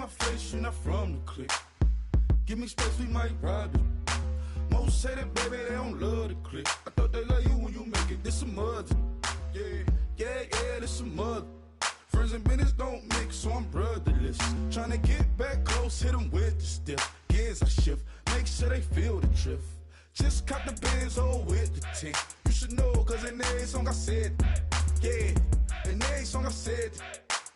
my face, you're not from the clique. Give me space, we might ride it. Most say that, baby, they don't love the clique. I thought they love you when you make it. This some mother. Yeah, this some mother. Friends and business don't mix, so I'm brotherless. Tryna get back close, hit them with the stiff. Gears I shift, make sure they feel the drift. Just caught the Benz, oh, with the tank. You should know, cause in every song I said, Yeah, and every song I said,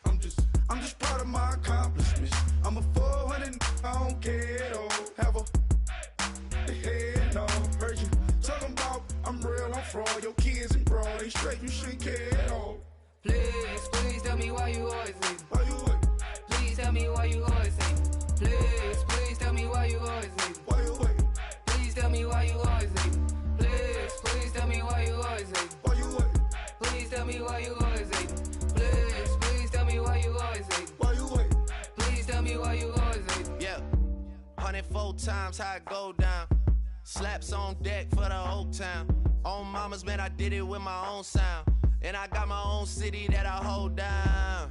I'm just proud of my accomplishments. I'm a 400, I don't care at all. Have a head, no. Heard you talking about I'm real, I'm fraud. Your kids and broad, they straight, you shouldn't care at all. Please, please tell me why you always leave. Why you wait? Please tell me why you always leave. Please, please tell me why you always leave. Why you wait? Please tell me why you always leave. Please, please tell me why you always leave. Why you wait? Please tell me why you always leave. Please, please tell me why you always leave. Why you wait? Please tell me why you always leave. Yeah, 104 times how it go down. Slaps on deck for the whole town. On mamas, man, I did it with my own sound. And I got my own city that I hold down.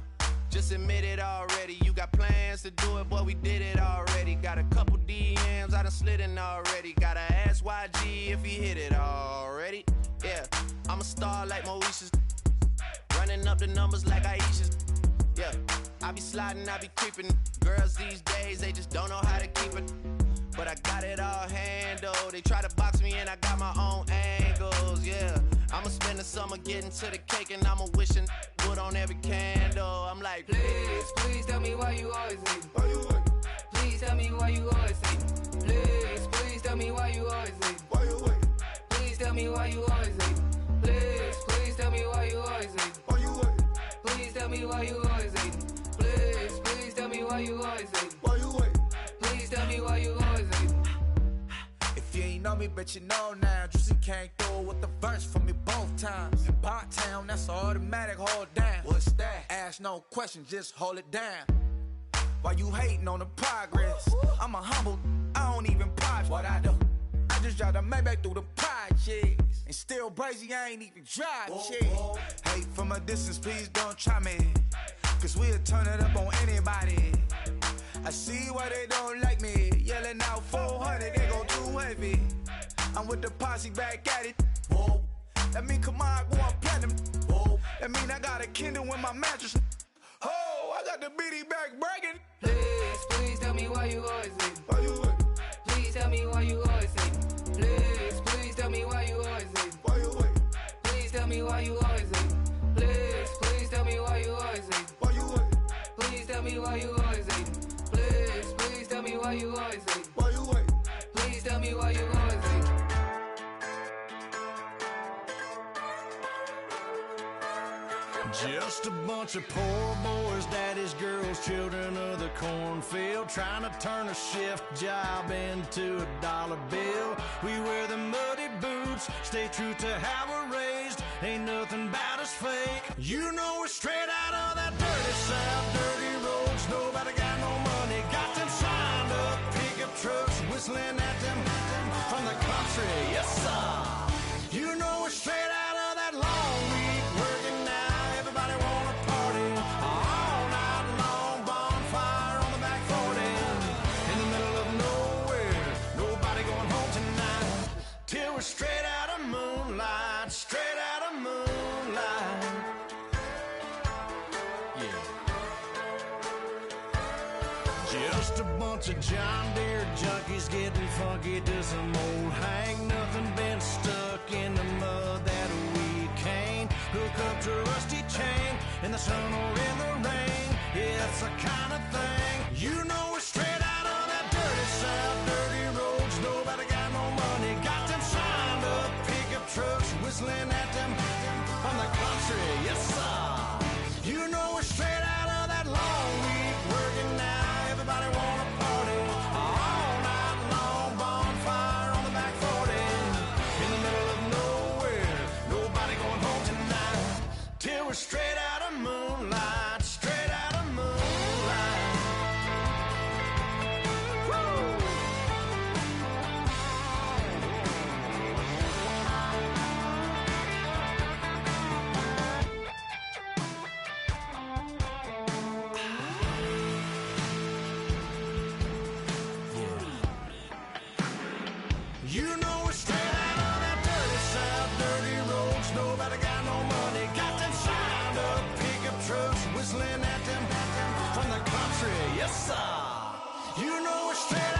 Just admit it already. You got plans to do it, boy, we did it already. Got a couple DMs, I done slid in already. Gotta ask YG if he hit it already. Yeah, I'm a star like Moesha's. Running up the numbers like Aisha's. Yeah, I be sliding, I be creeping. Girls these days, they just don't know how to keep it. But I got it all handled. They try to box me and I got my own angles, yeah. I'ma spend the summer getting to the cake and I'ma wishing wood on every candle. I'm like, please, please tell me why you always leave. Why you wait? Please tell me why you always leave. Please, please tell me why you always leave. Why you wait? Please tell me why you always leave. Please, please tell me why you always leave. Why you wait? Please tell me why you always leave. Please, please tell me why you always leave. Why you wait? Please tell me why you always leave. If you ain't know me, bet you know now. Juicy came through with the verse for me both times. In Pot Town, that's automatic, hold down. What's that? Ask no questions, just hold it down. Why you hating on the progress? I'm a humble, I don't even pop what I do. I just drive the Maybach through the projects. And still brazy, I ain't even drive shit. Hate from a distance, please don't try me. Cause we'll turn it up on anybody. I see why they don't like me. Yelling out 400, they go too heavy. I'm with the posse back at it. Whoa. That mean come on, go on platinum. Whoa. That mean I got a Kindle in my mattress. Oh, I got the BD back bragging. Please, please tell me why you always leave. Why you wait? Please tell me why you always leave. Please, please tell me why you always leave. Why you wait? Please tell me why you always leave. Please, please tell me why you always leave. Why you wait? Please tell me why you always leave. Please, please tell me why you always leave. Why you wait? Please tell me why you always leave. Just a bunch of poor boys, daddies, girls, children of the cornfield, trying to turn a shift job into a dollar bill. We wear the muddy boots, stay true to how we're raised. Ain't nothing about us fake. You know we're straight out of that dirty South, dirty roads. Nobody got no money, got them signed up pickup trucks, whistling at them from the country. Yes, sir. You know we're straight out of that long week working now. Everybody wanna party all night long, bonfire on the back 40 in the middle of nowhere. Nobody going home tonight till we're straight out of moonlight, straight out of moonlight. Yeah. Just a bunch of John Deere junkies getting funky to some old hang. Nothing been stuck in the mud that we can't hook up to a rusty chain in the sun or in the rain. Yeah, that's the kind of thing. You know we're straight out of that dirty South, dirty roads. Nobody got no money, got them signed up pickup trucks, whistling at them from the country. Yes, sir. You know we're straight out of that long week working now. Everybody wanna party all night long, bonfire on the back 40 in the middle of nowhere. Nobody going home tonight till we're straight out of moonlight, straight out of moonlight. Woo! You know we're straight out of that dirty South, dirty roads. Nobody got no money, got them signed up pickup trucks, whistling at them from the country. Yes, sir. You know we're straight